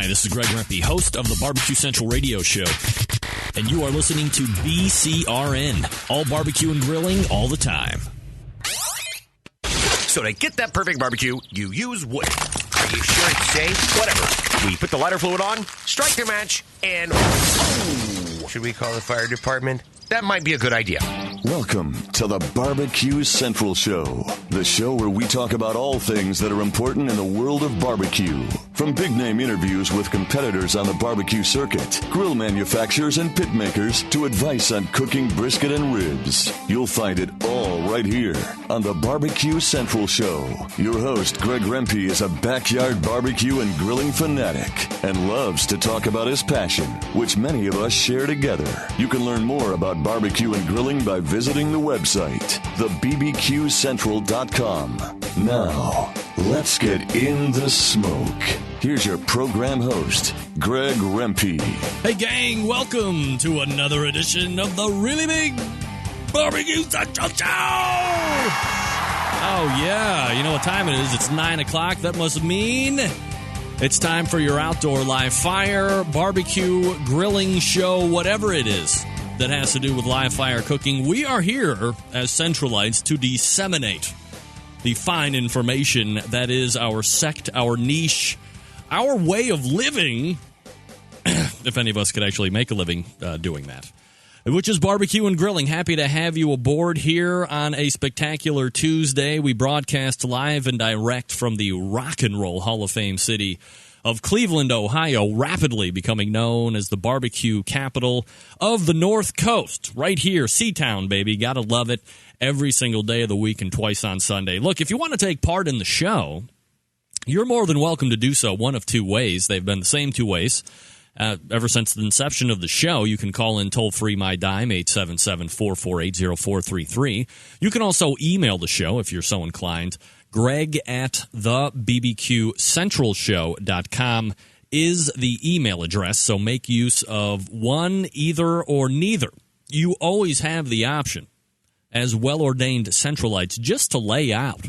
Hi, this is Greg Rempe, host of the Barbecue Central Radio Show. And you are listening to BCRN, all barbecue and grilling all the time. So to get that perfect barbecue, you use wood. Are you sure it's safe? Whatever. We put the lighter fluid on, strike the match, and... Oh, should we call the fire department? That might be a good idea. Welcome to the Barbecue Central Show, the show where we talk about all things that are important in the world of barbecue. From big-name interviews with competitors on the barbecue circuit, grill manufacturers and pit makers, to advice on cooking brisket and ribs. You'll find it all right here on the Barbecue Central Show. Your host, Greg Rempe, is a backyard barbecue and grilling fanatic and loves to talk about his passion, which many of us share together. You can learn more about barbecue and grilling by visiting the website, thebbqcentral.com. Now, let's get in the smoke. Here's your program host, Greg Rempe. Hey, gang, welcome to another edition of the Really Big Barbecue Central Show! Oh, yeah, you know what time it is. It's 9 o'clock. That must mean it's time for your outdoor live fire, barbecue, grilling show, whatever it is that has to do with live fire cooking. We are here as Centralites to disseminate the fine information that is our sect, our niche, our way of living, if any of us could actually make a living doing that, which is barbecue and grilling. Happy to have you aboard here on a spectacular Tuesday. We broadcast live and direct from the Rock and Roll Hall of Fame city of Cleveland, Ohio, rapidly becoming known as the barbecue capital of the North Coast. Right here, C-Town, baby. Gotta love it every single day of the week and twice on Sunday. Look, if you want to take part in the show, you're more than welcome to do so one of two ways. They've been the same two ways ever since the inception of the show. You can call in toll-free my dime, 877-448-0433. You can also email the show if you're so inclined. Greg at thebbqcentralshow.com is the email address, so make use of one, either, or neither. You always have the option, as well-ordained Centralites, just to lay out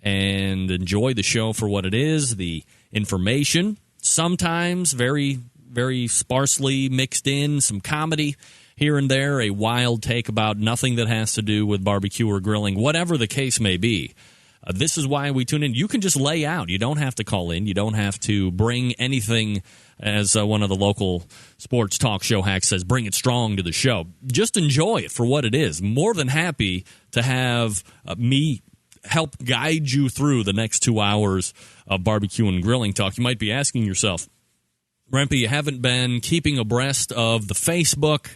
and enjoy the show for what it is, the information, sometimes very, very sparsely mixed in, some comedy here and there, a wild take about nothing that has to do with barbecue or grilling, whatever the case may be. This is why we tune in. You can just lay out. You don't have to call in. You don't have to bring anything, as one of the local sports talk show hacks says, bring it strong to the show. Just enjoy it for what it is. More than happy to have me help guide you through the next 2 hours of barbecue and grilling talk. You might be asking yourself, Rempe, you haven't been keeping abreast of the Facebook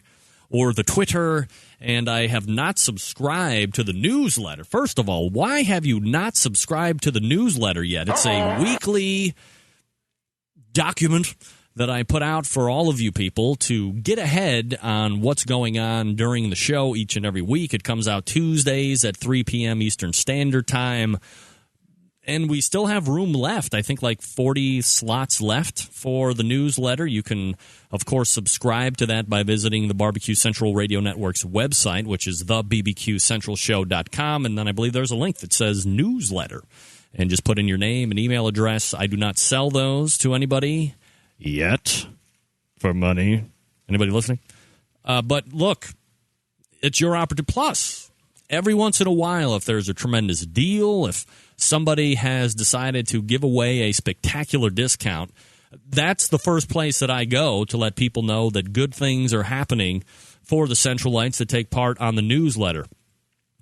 or the Twitter, and I have not subscribed to the newsletter. First of all, why have you not subscribed to the newsletter yet? It's a weekly document that I put out for all of you people to get ahead on what's going on during the show each and every week. It comes out Tuesdays at 3 p.m. Eastern Standard Time. And we still have room left. I think like 40 slots left for the newsletter. You can, of course, subscribe to that by visiting the Barbecue Central Radio Network's website, which is thebbqcentralshow.com. And then I believe there's a link that says newsletter. And just put in your name and email address. I do not sell those to anybody yet for money. Anybody listening? But look, it's your opportunity. Plus, every once in a while, if there's a tremendous deal, if somebody has decided to give away a spectacular discount, that's the first place that I go to let people know that good things are happening for the Centralites that take part on the newsletter.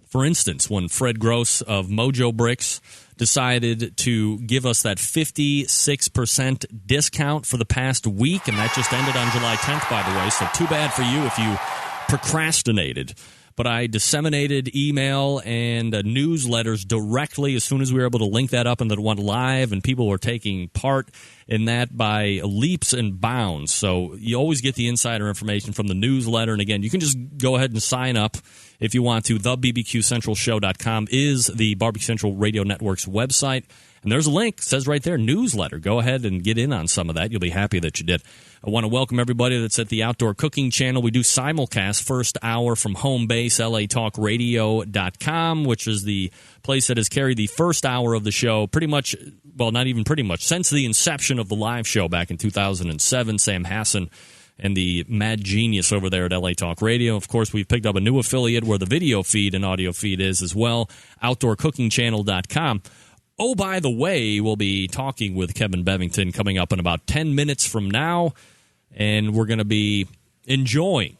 For instance, when Fred Gross of Mojo Bricks decided to give us that 56% discount for the past week, and that just ended on July 10th, by the way, so too bad for you if you procrastinated. But I disseminated email and newsletters directly as soon as we were able to link that up and that it went live, and people were taking part in that by leaps and bounds. So you always get the insider information from the newsletter. And again, you can just go ahead and sign up if you want to. TheBBQCentralShow.com is the Barbecue Central Radio Network's website. And there's a link. It says right there, newsletter. Go ahead and get in on some of that. You'll be happy that you did. I want to welcome everybody that's at the Outdoor Cooking Channel. We do simulcast first hour from home base, latalkradio.com, which is the place that has carried the first hour of the show pretty much, well, not even pretty much, since the inception of the live show back in 2007. Sam Hassan and the mad genius over there at LA Talk Radio. Of course, we've picked up a new affiliate where the video feed and audio feed is as well, outdoorcookingchannel.com. Oh, by the way, we'll be talking with Kevin Bevington coming up in about 10 minutes from now, and we're going to be enjoying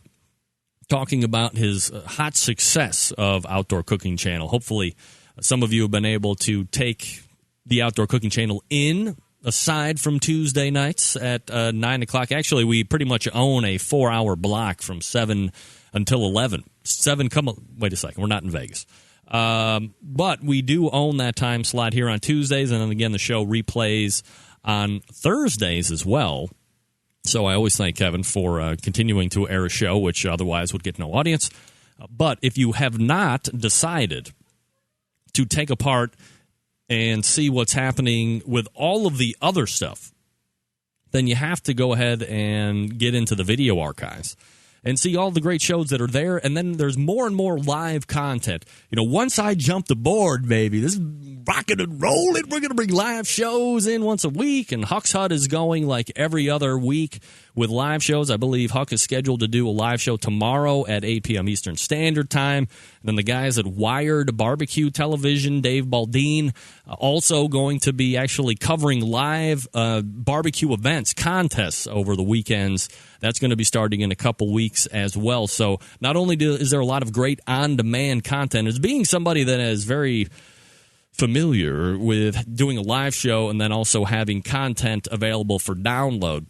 talking about his hot success of Outdoor Cooking Channel. Hopefully, some of you have been able to take the Outdoor Cooking Channel in, aside from Tuesday nights at 9 o'clock. Actually, we pretty much own a 4-hour block from 7 until 11. Wait a second, we're not in Vegas. But we do own that time slot here on Tuesdays, and then again, the show replays on Thursdays as well. So I always thank Kevin for continuing to air a show, which otherwise would get no audience. But if you have not decided to take apart and see what's happening with all of the other stuff, then you have to go ahead and get into the video archives and see all the great shows that are there. And then there's more and more live content. You know, once I jump the board, baby, this is rocking and rolling. We're going to bring live shows in once a week. And Huck's Hut is going like every other week with live shows. I believe Huck is scheduled to do a live show tomorrow at 8 p.m. Eastern Standard Time. And then the guys at Wired Barbecue Television, Dave Baldine, also going to be actually covering live barbecue events, contests over the weekends. That's going to be starting in a couple weeks as well. So not only is there a lot of great on-demand content, as being somebody that is very familiar with doing a live show and then also having content available for download.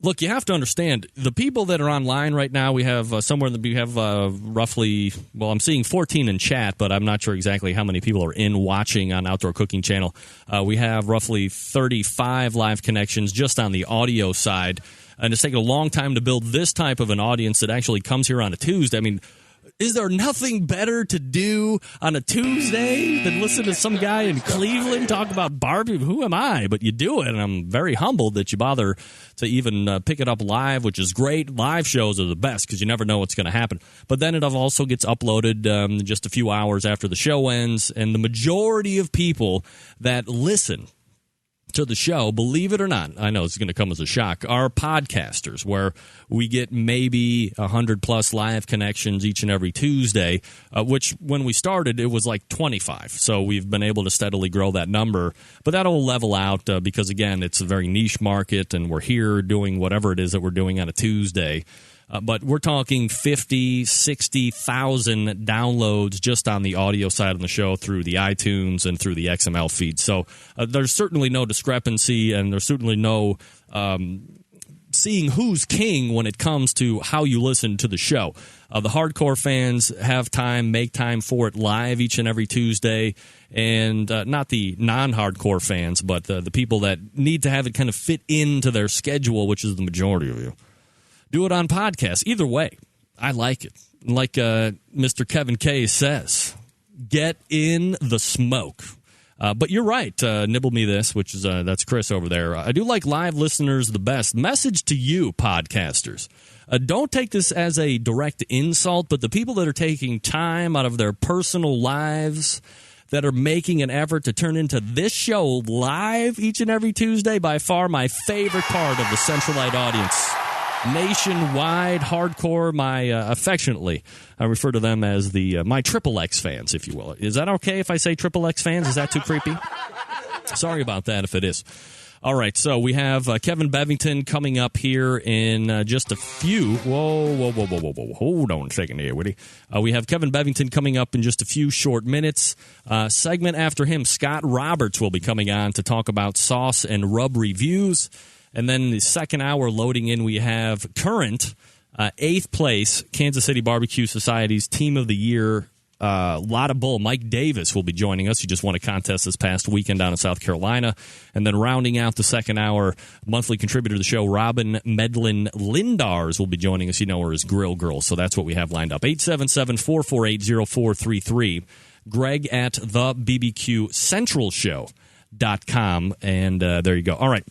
Look, you have to understand, the people that are online right now, we have roughly, well, I'm seeing 14 in chat, but I'm not sure exactly how many people are watching on Outdoor Cooking Channel. We have roughly 35 live connections just on the audio side, and it's taken a long time to build this type of an audience that actually comes here on a Tuesday. I mean, is there nothing better to do on a Tuesday than listen to some guy in Cleveland talk about barbecue? Who am I? But you do it, and I'm very humbled that you bother to even pick it up live, which is great. Live shows are the best because you never know what's going to happen. But then it also gets uploaded just a few hours after the show ends, and the majority of people that listen to the show, believe it or not, I know it's going to come as a shock, are podcasters, where we get maybe 100+ live connections each and every Tuesday, which when we started, it was like 25. So we've been able to steadily grow that number. But that'll level out because, again, it's a very niche market, and we're here doing whatever it is that we're doing on a Tuesday. But we're talking 50, 60,000 downloads just on the audio side of the show through the iTunes and through the XML feed. So there's certainly no discrepancy, and there's certainly no seeing who's king when it comes to how you listen to the show. The hardcore fans have time, make time for it live each and every Tuesday, and not the non-hardcore fans, but the people that need to have it kind of fit into their schedule, which is the majority of you. Do it on podcast. Either way, I like it. Like Mr. Kevin K says, get in the smoke. But you're right. Nibble me this, which is that's Chris over there. I do like live listeners the best. Message to you, podcasters. Don't take this as a direct insult, but the people that are taking time out of their personal lives, that are making an effort to turn into this show live each and every Tuesday, by far my favorite part of the Centralite audience. Nationwide hardcore, affectionately, I refer to them as my Triple X fans, if you will. Is that okay if I say Triple X fans? Is that too creepy? Sorry about that if it is. All right, so we have Kevin Bevington coming up here in just a few. Whoa. Hold on a second here, Woody. We have Kevin Bevington coming up in just a few short minutes. Segment after him, Scott Roberts will be coming on to talk about sauce and rub reviews. And then the second hour loading in, we have current 8th place Kansas City Barbecue Society's Team of the Year, Lotta Bull. Mike Davis will be joining us. He just won a contest this past weekend down in South Carolina. And then rounding out the second hour, monthly contributor to the show, Robyn Lindars will be joining us. You know her as Grill Girl, so that's what we have lined up. 877-448-0433. Greg at the BBQ Central Show barbecue.com. And there you go. All right.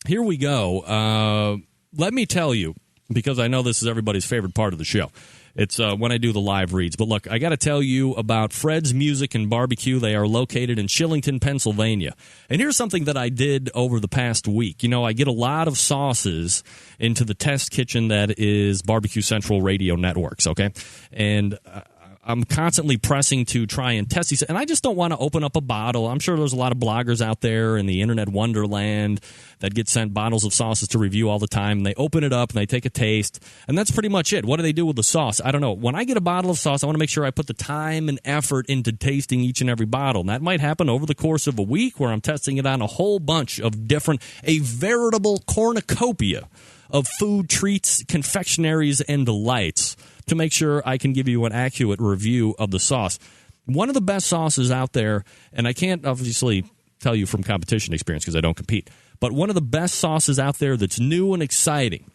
Here we go. Let me tell you, because I know this is everybody's favorite part of the show. It's when I do the live reads. But look, I got to tell you about Fred's Music and Barbecue. They are located in Shillington, Pennsylvania. And here's something that I did over the past week. You know, I get a lot of sauces into the test kitchen that is Barbecue Central Radio Networks, okay? And I'm constantly pressing to try and test these, and I just don't want to open up a bottle. I'm sure there's a lot of bloggers out there in the internet wonderland that get sent bottles of sauces to review all the time, and they open it up and they take a taste, and that's pretty much it. What do they do with the sauce? I don't know. When I get a bottle of sauce, I want to make sure I put the time and effort into tasting each and every bottle, and that might happen over the course of a week where I'm testing it on a whole bunch of different, a veritable cornucopia of food, treats, confectionaries, and delights to make sure I can give you an accurate review of the sauce. One of the best sauces out there, and I can't obviously tell you from competition experience because I don't compete, but one of the best sauces out there that's new and exciting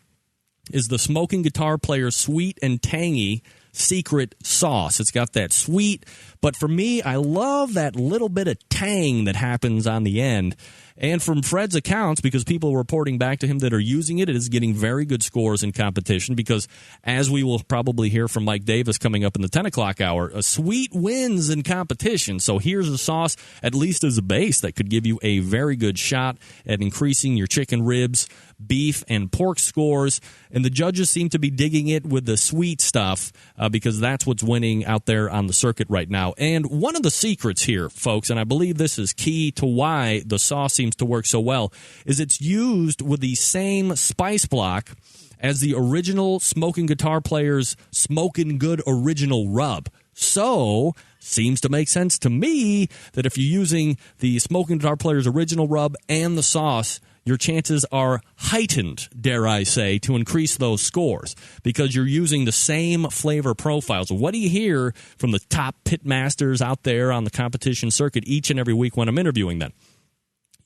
is the Smoking Guitar Player Sweet and Tangy Secret Sauce. It's got that sweet, but for me, I love that little bit of tang that happens on the end. And from Fred's accounts, because people are reporting back to him that are using it, it is getting very good scores in competition because, as we will probably hear from Mike Davis coming up in the 10 o'clock hour, a sweet wins in competition. So here's a sauce, at least as a base, that could give you a very good shot at increasing your chicken ribs, beef, and pork scores. And the judges seem to be digging it with the sweet stuff because that's what's winning out there on the circuit right now. And one of the secrets here, folks, and I believe this is key to why the sauce seems to work so well, is it's used with the same spice block as the original Smoking Guitar Player's Smokin' Good Original Rub. So, seems to make sense to me that if you're using the Smoking Guitar Player's Original Rub and the sauce, your chances are heightened, dare I say, to increase those scores because you're using the same flavor profiles. What do you hear from the top pit masters out there on the competition circuit each and every week when I'm interviewing them?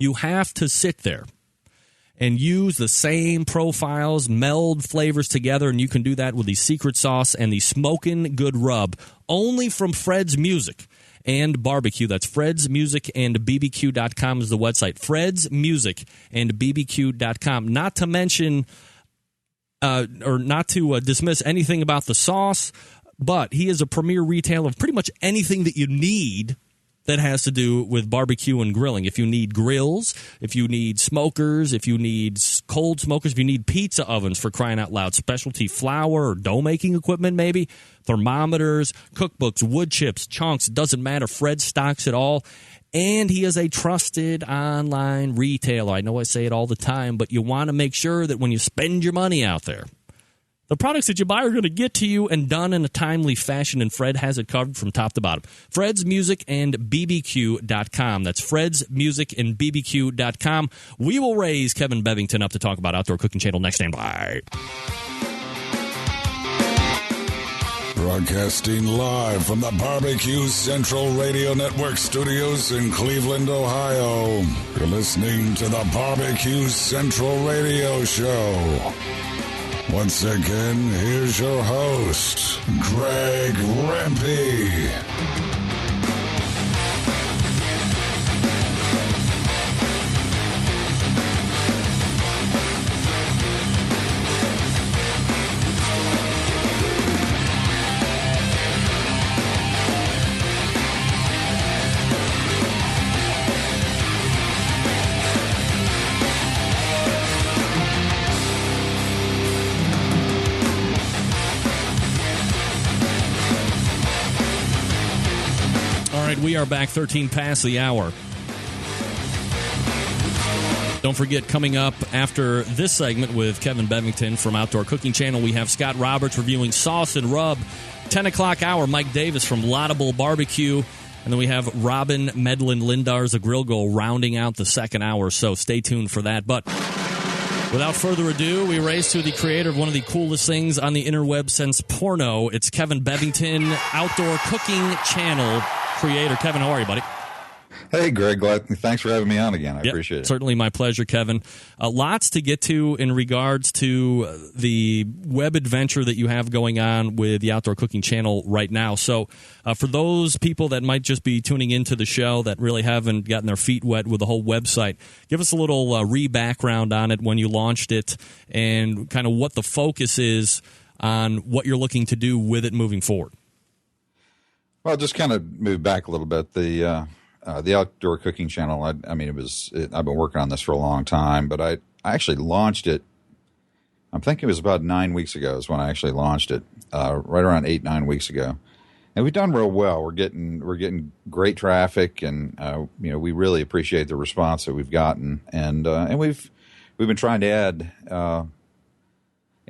You have to sit there and use the same profiles, meld flavors together, and you can do that with the secret sauce and the Smokin' Good Rub, only from Fred's Music and Barbecue. That's Fred's Music and BBQ.com is the website. Fred's Music and BBQ.com. Not to mention, or not to dismiss anything about the sauce, but he is a premier retailer of pretty much anything that you need that has to do with barbecue and grilling. If you need grills, if you need smokers, if you need cold smokers, if you need pizza ovens, for crying out loud, specialty flour or dough making equipment maybe, thermometers, cookbooks, wood chips, chunks, doesn't matter. Fred stocks it all. And he is a trusted online retailer. I know I say it all the time, but you want to make sure that when you spend your money out there, the products that you buy are going to get to you and done in a timely fashion, and Fred has it covered from top to bottom. Fred's Music and BBQ.com. That's Fred's Music and BBQ.com. We will raise Kevin Bevington up to talk about Outdoor Cooking Channel next. Stand by. Broadcasting live from the Barbecue Central Radio Network studios in Cleveland, Ohio. You're listening to the Barbecue Central Radio Show. Once again, here's your host, Greg Rempe. We are back 13 past the hour. Don't forget, coming up after this segment with Kevin Bevington from Outdoor Cooking Channel, we have Scott Roberts reviewing Sauce and Rub. 10 o'clock hour, Mike Davis from Laudable Barbecue. And then we have Robyn Lindars, the Grill Girl, rounding out the second hour. So stay tuned for that. But without further ado, we race to the creator of one of the coolest things on the interweb since porno. It's Kevin Bevington, Outdoor Cooking Channel creator. Kevin, how are you, buddy? Hey, Greg. Thanks for having me on again. I appreciate it. Certainly my pleasure, Kevin. Lots to get to in regards to the web adventure that you have going on with the Outdoor Cooking Channel right now. So for those people that might just be tuning into the show that really haven't gotten their feet wet with the whole website, give us a little re-background on it, when you launched it, and kind of what the focus is on what you're looking to do with it moving forward. Well, just kind of move back a little bit. The Outdoor Cooking Channel, I've been working on this for a long time, but I actually launched it, I'm thinking it was about 9 weeks ago is when I actually launched it, right around 8-9 weeks ago. And we've done real well. We're getting great traffic, and we really appreciate the response that we've gotten. And we've been trying to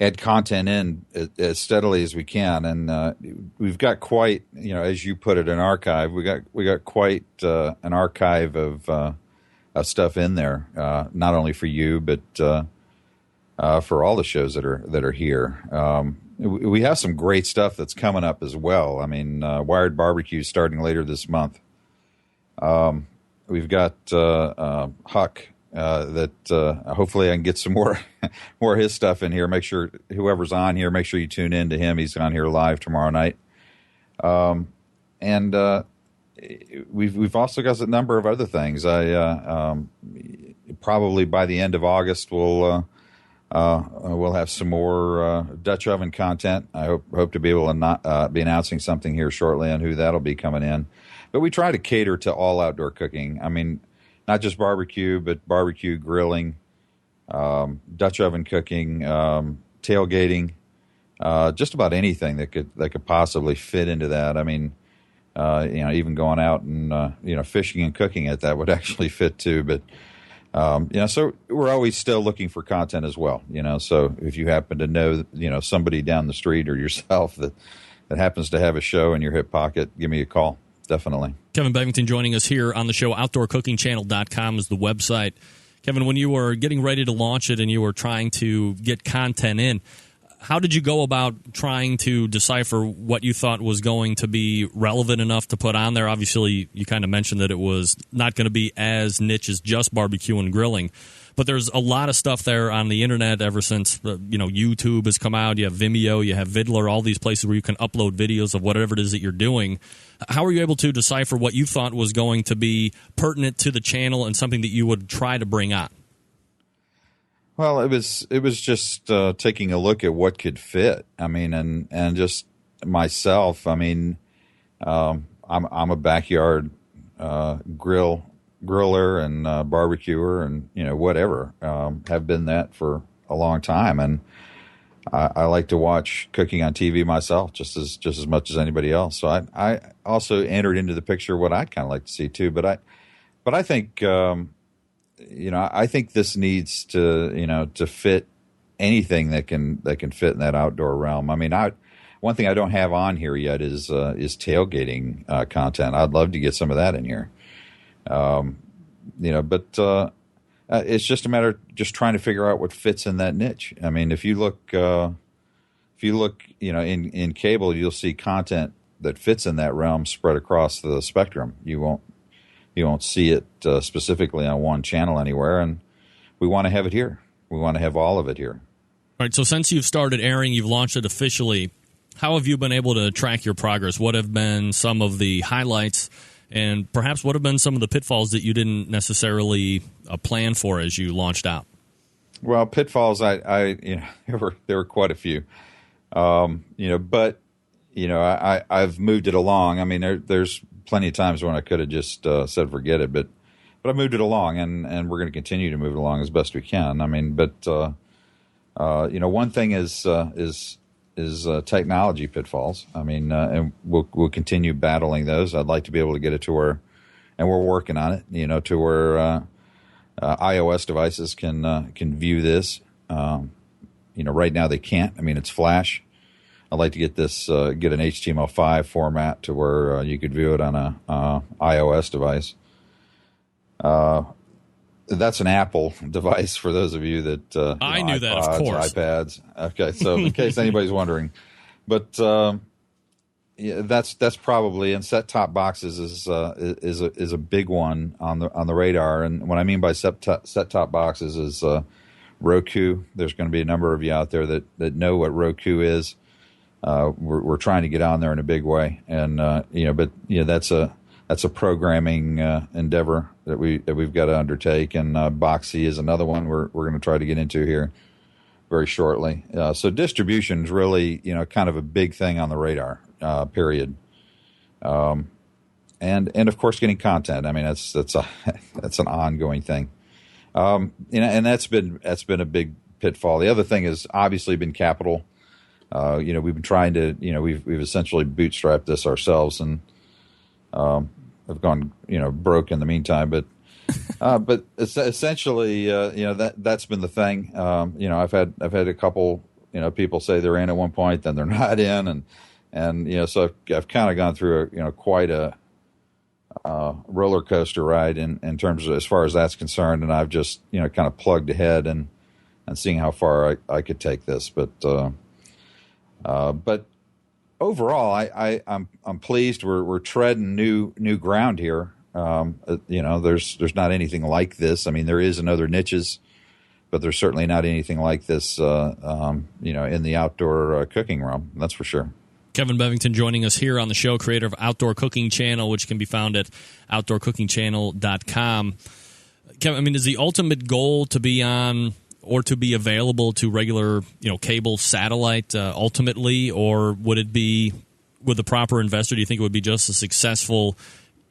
add content in as steadily as we can, and we've got quite, as you put it, an archive. We got quite an archive of stuff in there, not only for you but for all the shows that are here. We have some great stuff that's coming up as well. I mean, Wired Barbecue starting later this month. We've got Huck. That hopefully I can get some more of his stuff in here. Make sure whoever's on here, make sure you tune in to him. He's on here live tomorrow night. And we've also got a number of other things. Probably by the end of August we'll have some more Dutch oven content. I hope to be able to be announcing something here shortly on who that'll be coming in. But we try to cater to all outdoor cooking. I mean, not just barbecue, but barbecue, grilling, Dutch oven cooking, tailgating, just about anything that could possibly fit into that. I mean, even going out and fishing and cooking it, that would actually fit too. But so we're always still looking for content as well. So if you happen to know somebody down the street or yourself that happens to have a show in your hip pocket, give me a call. Definitely. Kevin Bevington joining us here on the show. OutdoorCookingChannel.com is the website. Kevin, when you were getting ready to launch it and you were trying to get content in, how did you go about trying to decipher what you thought was going to be relevant enough to put on there? Obviously, you kind of mentioned that it was not going to be as niche as just barbecue and grilling. But there's a lot of stuff there on the internet ever since YouTube has come out. You have Vimeo, you have Vidler, all these places where you can upload videos of whatever it is that you're doing. How were you able to decipher what you thought was going to be pertinent to the channel and something that you would try to bring on? Well, it was just taking a look at what could fit. I mean, and just myself. I mean, I'm a backyard griller and barbecuer and whatever. Have been that for a long time, and I like to watch cooking on TV myself just as much as anybody else. So I also entered into the picture what I'd kind of like to see too. But I think I think this needs to fit anything that can fit in that outdoor realm. I mean, one thing I don't have on here yet is tailgating content. I'd love to get some of that in here. But it's just a matter of just trying to figure out what fits in that niche. I mean, if you look, in cable, you'll see content that fits in that realm spread across the spectrum. You won't see it specifically on one channel anywhere, and we want to have it here. We want to have all of it here. All right. So since you've started airing, you've launched it officially. How have you been able to track your progress? What have been some of the highlights? And perhaps what have been some of the pitfalls that you didn't necessarily plan for as you launched out? Well, pitfalls, there were quite a few, but I've moved it along. I mean, there's plenty of times when I could have just said forget it, but I moved it along, and we're going to continue to move it along as best we can. I mean, but one thing is technology pitfalls. I mean, and we'll continue battling those. I'd like to be able to get it to where, and we're working on it, to where iOS devices can view this. Right now they can't. I mean, it's Flash. I'd like to get this, get an HTML5 format to where you could view it on a iOS device. That's an Apple device for those of you that I knew iPods, that, of course. iPads. Okay, so in case anybody's wondering, but Yeah, that's probably, and set-top boxes is a big one on the radar. And what I mean by set-top boxes is Roku. There's going to be a number of you out there that know what Roku is. We're trying to get on there in a big way, and that's a programming endeavor that we've got to undertake. And Boxy is another one we're going to try to get into here very shortly. So distribution is really kind of a big thing on the radar. Period. And of course getting content. I mean, that's an ongoing thing. And that's been a big pitfall. The other thing has obviously been capital. We've been trying to, we've essentially bootstrapped this ourselves and have gone, broke in the meantime. But it's essentially, that's been the thing. I've had a couple, people say they're in at one point, then they're not in, and so I've kind of gone through quite a roller coaster ride in terms of as far as that's concerned, and I've just kind of plugged ahead and seeing how far I could take this, but overall I'm pleased. We're treading new ground here. There's not anything like this. I mean, there is in other niches, but there's certainly not anything like this in the outdoor cooking realm. That's for sure. Kevin Bevington joining us here on the show, creator of Outdoor Cooking Channel, which can be found at outdoorcookingchannel.com. Kevin, I mean, is the ultimate goal to be on or to be available to regular, cable satellite ultimately, or would it be, with the proper investor, do you think it would be just as successful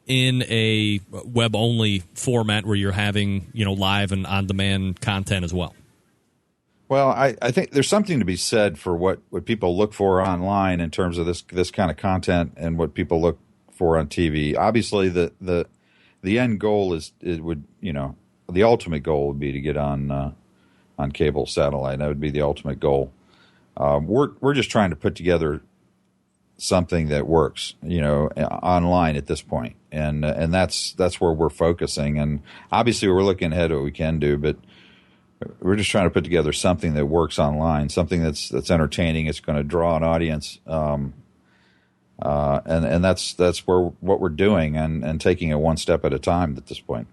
in a web-only format where you're having, live and on-demand content as well? Well, I think there's something to be said for what people look for online in terms of this kind of content and what people look for on TV. Obviously, the end goal the ultimate goal would be to get on cable satellite. That would be the ultimate goal. We're just trying to put together something that works, online at this point, and that's where we're focusing. And obviously, we're looking ahead at what we can do, but we're just trying to put together something that works online, something that's entertaining. It's going to draw an audience, and that's what we're doing, and taking it one step at a time at this point.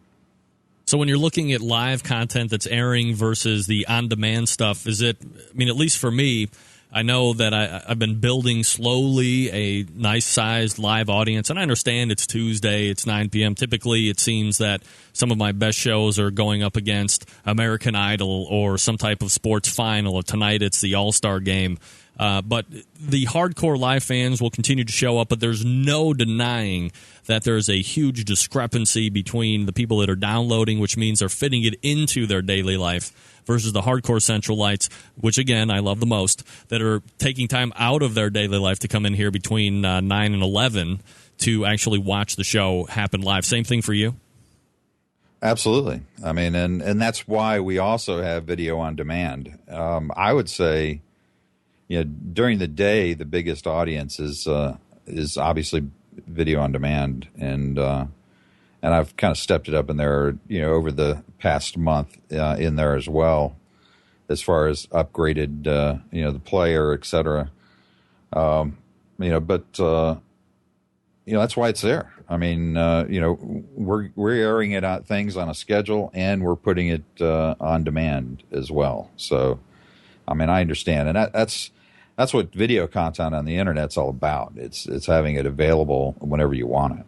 So when you're looking at live content that's airing versus the on-demand stuff, at least for me, I know that I've been building slowly a nice-sized live audience, and I understand it's Tuesday, it's 9 p.m. Typically, it seems that some of my best shows are going up against American Idol or some type of sports final, or tonight it's the All-Star Game. But the hardcore live fans will continue to show up, but there's no denying that there's a huge discrepancy between the people that are downloading, which means they're fitting it into their daily life, versus the hardcore Centralites, which, again, I love the most, that are taking time out of their daily life to come in here between 9 and 11 to actually watch the show happen live. Same thing for you? Absolutely. I mean, and that's why we also have video on demand. I would say, during the day, the biggest audience is obviously video on demand, and I've kind of stepped it up in there, over the past month in there as well, as far as upgraded, the player, et cetera. But that's why it's there. I mean, we're airing it out things on a schedule, and we're putting it on demand as well. So, I mean, I understand, and that's what video content on the internet's all about. It's having it available whenever you want it.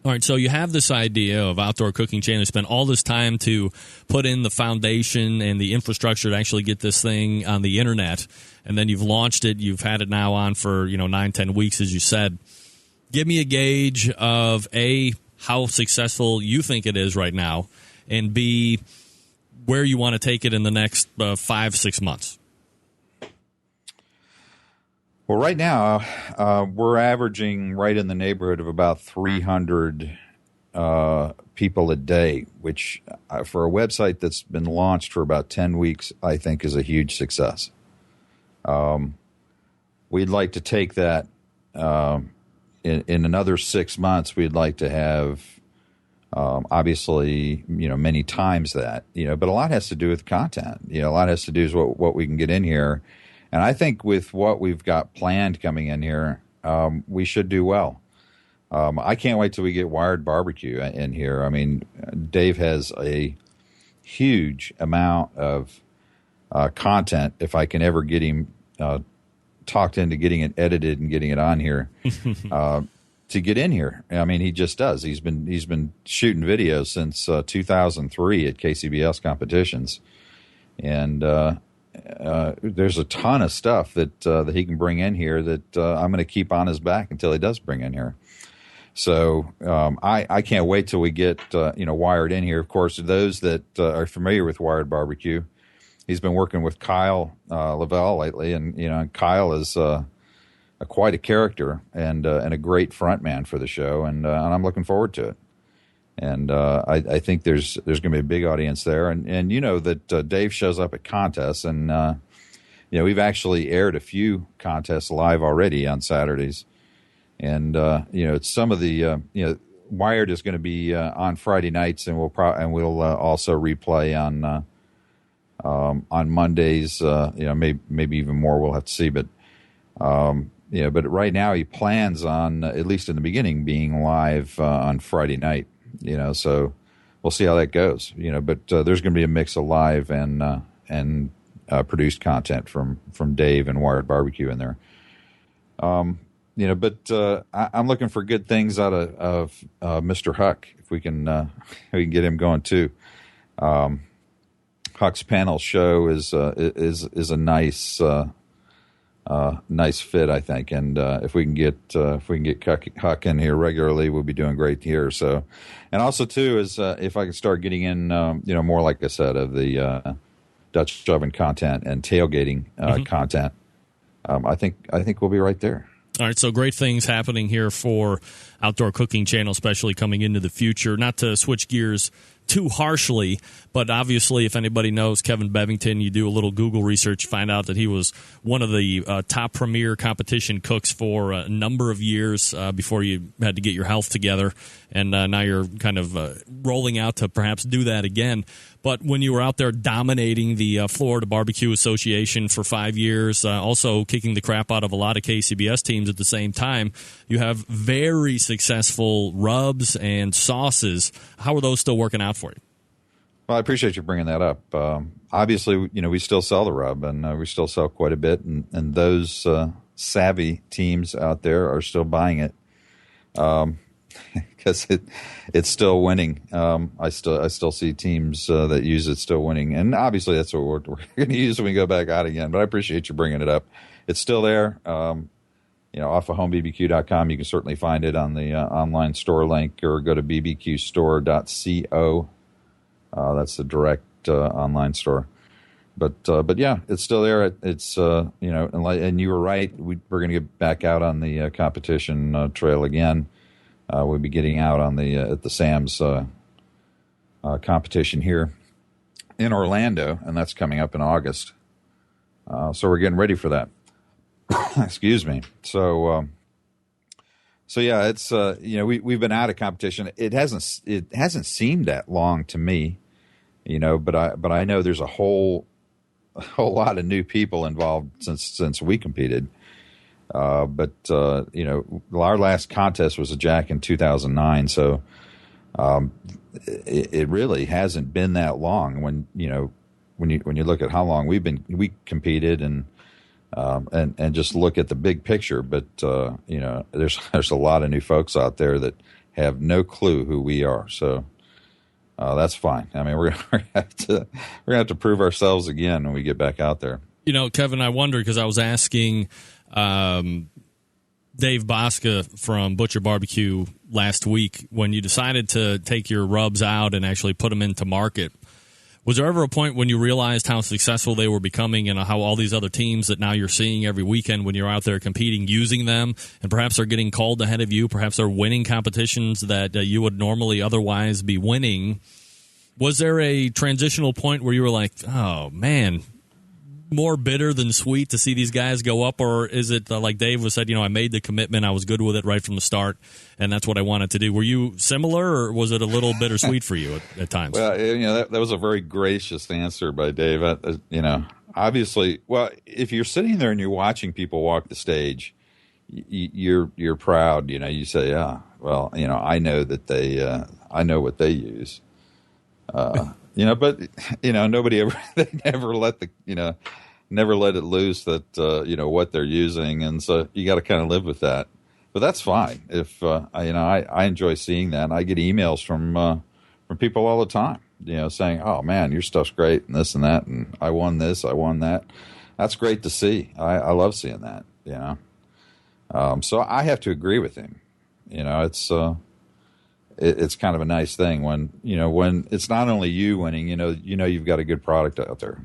All right, so you have this idea of Outdoor Cooking Channel. You spent all this time to put in the foundation and the infrastructure to actually get this thing on the internet, and then you've launched it. You've had it now on for 9-10 weeks, as you said. Give me a gauge of A, how successful you think it is right now, and B, where you want to take it in the next 5-6 months. Well, right now, we're averaging right in the neighborhood of about 300 people a day, which for a website that's been launched for about 10 weeks, I think is a huge success. We'd like to take that in another 6 months. We'd like to have, obviously, many times that, but a lot has to do with content. A lot has to do with what we can get in here. And I think with what we've got planned coming in here, we should do well. I can't wait till we get Wired Barbecue in here. I mean, Dave has a huge amount of content. If I can ever get him talked into getting it edited and getting it on here to get in here. I mean, he just does. He's been shooting videos since 2003 at KCBS competitions, and there's a ton of stuff that he can bring in here that I'm going to keep on his back until he does bring in here. So I can't wait till we get Wired in here. Of course, those that are familiar with Wired Barbecue, he's been working with Kyle Lavelle lately, and Kyle is quite a character and a great front man for the show, and I'm looking forward to it. And I think there's going to be a big audience there, and that Dave shows up at contests, and we've actually aired a few contests live already on Saturdays. And it's some of the Wired is going to be on Friday nights, and we'll also replay on Mondays. Maybe even more. We'll have to see, but but right now he plans on, at least in the beginning, being live on Friday night. So we'll see how that goes. But there's going to be a mix of live and produced content from Dave and Wired Barbecue in there. But I'm looking for good things out of Mr. Huck, if we can get him going too. Huck's panel show is a nice fit, I think, and if we can get Huck in here regularly, we'll be doing great here. So, and also too is if I can start getting in more, like I said, of the Dutch oven content and tailgating content, I think we'll be right there. All right, so great things happening here for Outdoor Cooking Channel, especially coming into the future. Not to switch gears too harshly, but obviously if anybody knows Kevin Bevington, you do a little Google research, find out that he was one of the top premier competition cooks for a number of years before you had to get your health together, and now you're kind of rolling out to perhaps do that again. But when you were out there dominating the Florida Barbecue Association for 5 years, also kicking the crap out of a lot of KCBS teams at the same time, you have very successful rubs and sauces. How are those still working out for you? Well, I appreciate you bringing that up. Obviously, we still sell the rub, and we still sell quite a bit, and those savvy teams out there are still buying it. Because it's still winning. I still see teams that use it still winning, and obviously that's what we're going to use when we go back out again. But I appreciate you bringing it up. It's still there. Off of homebbq.com, you can certainly find it on the online store link, or go to bbqstore.co. That's the direct online store. But yeah, it's still there. It's and you were right. We're going to get back out on the competition trail again. We'll be getting out on the at the Sam's competition here in Orlando, and that's coming up in August. So we're getting ready for that. Excuse me. So yeah, it's we've been out of competition. It hasn't seemed that long to me, but I know there's a whole lot of new people involved since we competed. But our last contest was a Jack in 2009, so it really hasn't been that long. When you look at how long we competed and just look at the big picture. But there's a lot of new folks out there that have no clue who we are. So that's fine. I mean, we're gonna have to prove ourselves again when we get back out there. Kevin, I wonder, because I was asking Dave Bosca from Butcher Barbecue last week, when you decided to take your rubs out and actually put them into market, was there ever a point when you realized how successful they were becoming, and how all these other teams that now you're seeing every weekend when you're out there competing, using them, and perhaps they're getting called ahead of you, perhaps they're winning competitions that you would normally otherwise be winning? Was there a transitional point where you were like, oh man, more bitter than sweet to see these guys go up? Or is it like Dave was said, I made the commitment, I was good with it right from the start, and that's what I wanted to do? Were you similar, or was it a little bittersweet for you at times? Well, that was a very gracious answer by Dave. Obviously, well, if you're sitting there and you're watching people walk the stage, you're proud. You say, yeah, well, I know that I know what they use. But nobody ever, they never let never let it loose that what they're using, and so you got to kind of live with that. But that's fine. If I enjoy seeing that. I get emails from people all the time, saying, "Oh man, your stuff's great," and this and that, and I won this, I won that. That's great to see. I love seeing that. So I have to agree with him. It's kind of a nice thing when it's not only you winning. You've got a good product out there.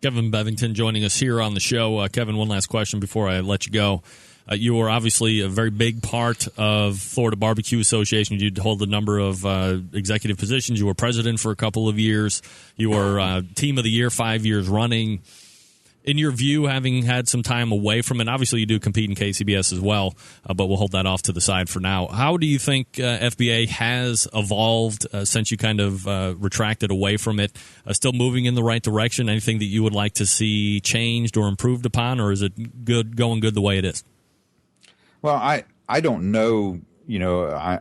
Kevin Bevington joining us here on the show. Kevin, one last question before I let you go. You were obviously a very big part of Florida Barbecue Association. You hold a number of executive positions. You were president for a couple of years. You were Team of the Year 5 years running. In your view, having had some time away from it, obviously you do compete in KCBS as well, but we'll hold that off to the side for now. How do you think FBA has evolved since you kind of retracted away from it? Still moving in the right direction? Anything that you would like to see changed or improved upon, or is it going good the way it is? Well, I don't know.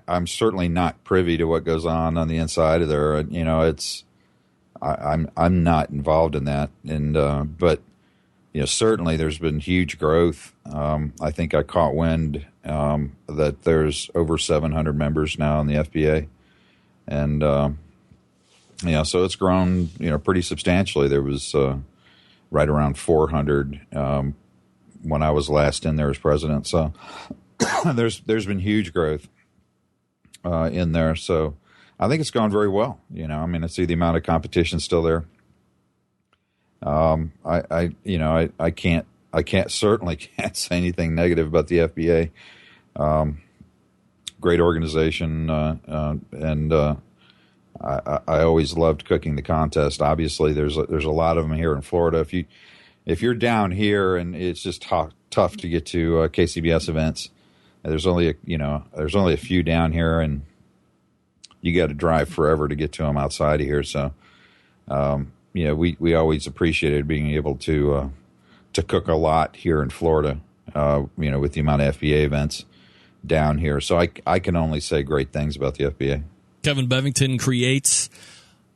I'm certainly not privy to what goes on the inside of there. I'm not involved in that, and but. Certainly there's been huge growth. I think I caught wind that there's over 700 members now in the FBA. And, so it's grown, pretty substantially. There was right around 400 when I was last in there as president. So there's been huge growth in there. So I think it's gone very well. I see the amount of competition still there. I certainly can't say anything negative about the FBA. Great organization, and I always loved cooking the contest. Obviously, there's a lot of them here in Florida. If you're down here and it's just tough to get to KCBS events, there's only a few down here, and you got to drive forever to get to them outside of here. So. We always appreciated being able to cook a lot here in Florida, with the amount of FBA events down here. So I can only say great things about the FBA. Kevin Bevington creates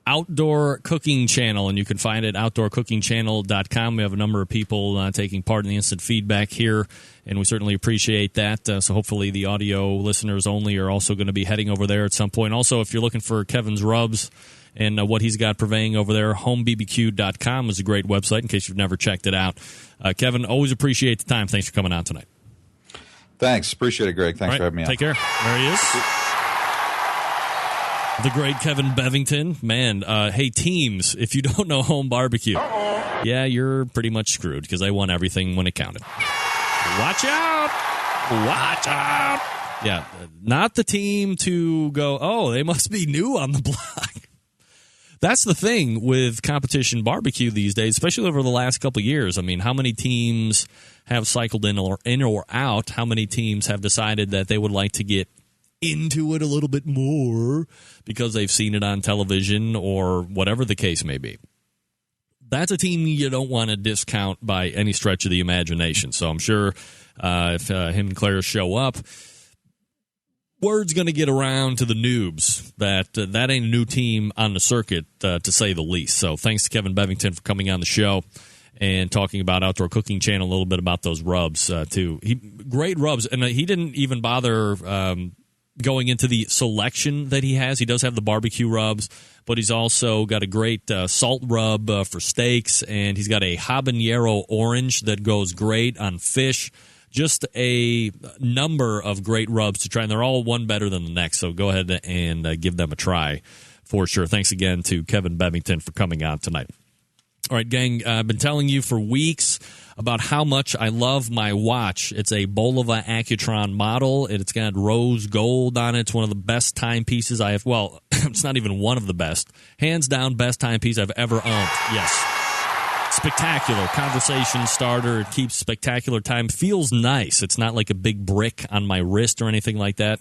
Outdoor Cooking Channel, and you can find it at outdoorcookingchannel.com. We have a number of people taking part in the instant feedback here, and we certainly appreciate that. So hopefully the audio listeners only are also going to be heading over there at some point. Also, if you're looking for Kevin's rubs, and what he's got purveying over there, homebbq.com is a great website in case you've never checked it out. Kevin, always appreciate the time. Thanks for coming out tonight. Thanks. Appreciate it, Greg. Thanks for having me on. Take care. There he is. The great Kevin Bevington. Man, hey, teams, if you don't know Home Barbecue, yeah, you're pretty much screwed because they won everything when it counted. Watch out. Watch out. Yeah, not the team to go, oh, they must be new on the block. That's the thing with competition barbecue these days, especially over the last couple of years. I mean, how many teams have cycled in or out? How many teams have decided that they would like to get into it a little bit more because they've seen it on television or whatever the case may be? That's a team you don't want to discount by any stretch of the imagination. So I'm sure if him and Claire show up, word's going to get around to the noobs that that ain't a new team on the circuit, to say the least. So thanks to Kevin Bevington for coming on the show and talking about Outdoor Cooking Channel, a little bit about those rubs, too. Great rubs, and he didn't even bother going into the selection that he has. He does have the barbecue rubs, but he's also got a great salt rub for steaks, and he's got a habanero orange that goes great on fish. Just a number of great rubs to try, and they're all one better than the next, so go ahead and give them a try for sure. Thanks again to Kevin Bevington for coming on tonight. All right, gang, I've been telling you for weeks about how much I love my watch. It's a Bulova Accutron model. It's got rose gold on it. It's one of the best timepieces I have. Well, it's not even one of the best. Hands down, best timepiece I've ever owned. Yes. Spectacular. Conversation starter. It keeps spectacular time. Feels nice. It's not like a big brick on my wrist or anything like that.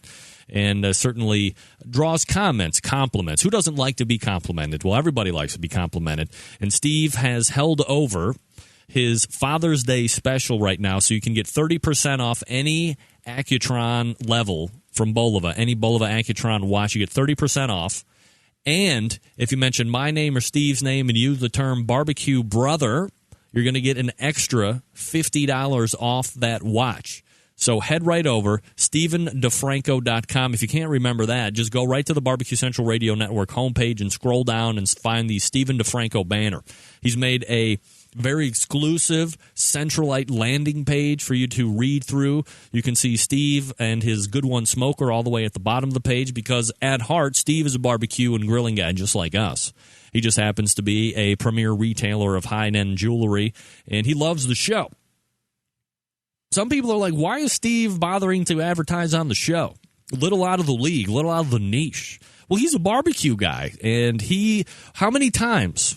And certainly draws comments, compliments. Who doesn't like to be complimented? Well, everybody likes to be complimented. And Steve has held over his Father's Day special right now, so you can get 30% off any Accutron level from Bulova. Any Bulova Accutron watch, you get 30% off. And if you mention my name or Steve's name and use the term barbecue brother, you're going to get an extra $50 off that watch. So head right over, StephenDeFranco.com. If you can't remember that, just go right to the Barbecue Central Radio Network homepage and scroll down and find the Stephen DeFranco banner. He's made a very exclusive Centralite landing page for you to read through. You can see Steve and his Good One Smoker all the way at the bottom of the page because at heart, Steve is a barbecue and grilling guy just like us. He just happens to be a premier retailer of high-end jewelry, and he loves the show. Some people are like, why is Steve bothering to advertise on the show? A little out of the league, a little out of the niche. Well, he's a barbecue guy, and how many times,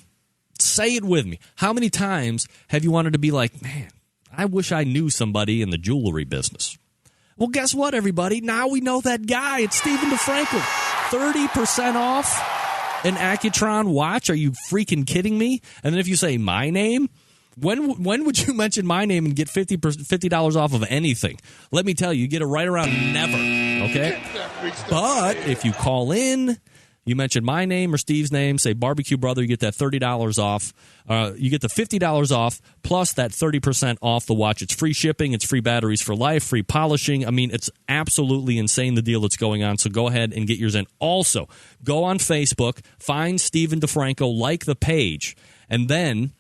say it with me, how many times have you wanted to be like, man, I wish I knew somebody in the jewelry business? Well, guess what, everybody? Now we know that guy. It's Stephen DeFranco. 30% off an Accutron watch. Are you freaking kidding me? And then if you say my name, when would you mention my name and get $50 off of anything? Let me tell you, you get it right around never, okay? But if you call in, you mention my name or Steve's name, say Barbecue Brother, you get that $30 off. You get the $50 off plus that 30% off the watch. It's free shipping. It's free batteries for life, free polishing. I mean, it's absolutely insane, the deal that's going on. So go ahead and get yours in. Also, go on Facebook, find Stephen DeFranco, like the page, and then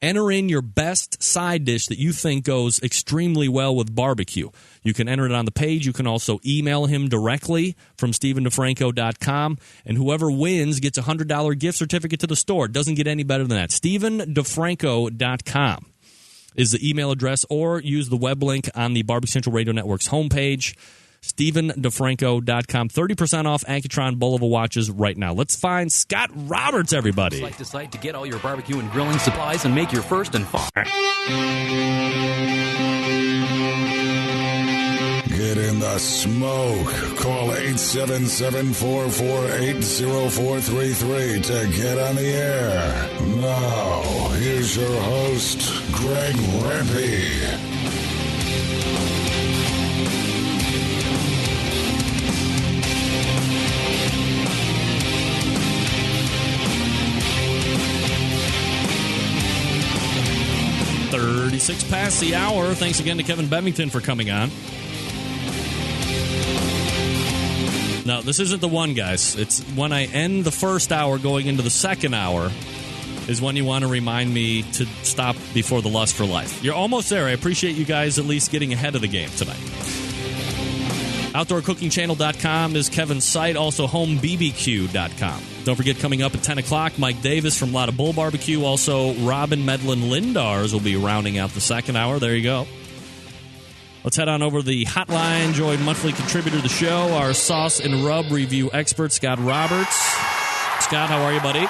enter in your best side dish that you think goes extremely well with barbecue. You can enter it on the page. You can also email him directly from StephenDeFranco.com, and whoever wins gets a $100 gift certificate to the store. It doesn't get any better than that. StephenDeFranco.com is the email address, or use the web link on the Barbecue Central Radio Network's homepage. StephenDeFranco.com. 30% off Accutron Bulova watches right now. Let's find Scott Roberts, everybody. Site to site to get all your barbecue and grilling supplies and make your first and final. Get in the smoke. Call 877-448-0433 to get on the air. Now, here's your host, Greg Rempe. Six past the hour. Thanks again to Kevin Bevington for coming on. No, this isn't the one, guys. It's when I end the first hour going into the second hour is when you want to remind me to stop before the lust for life. You're almost there. I appreciate you guys at least getting ahead of the game tonight. OutdoorCookingChannel.com is Kevin's site. Also, HomeBBQ.com. Don't forget, coming up at 10 o'clock, Mike Davis from Lotta Bull Barbecue. Also, Robyn Lindars will be rounding out the second hour. There you go. Let's head on over to the hotline. Join monthly contributor to the show, our sauce and rub review expert, Scott Roberts. Scott, how are you, buddy?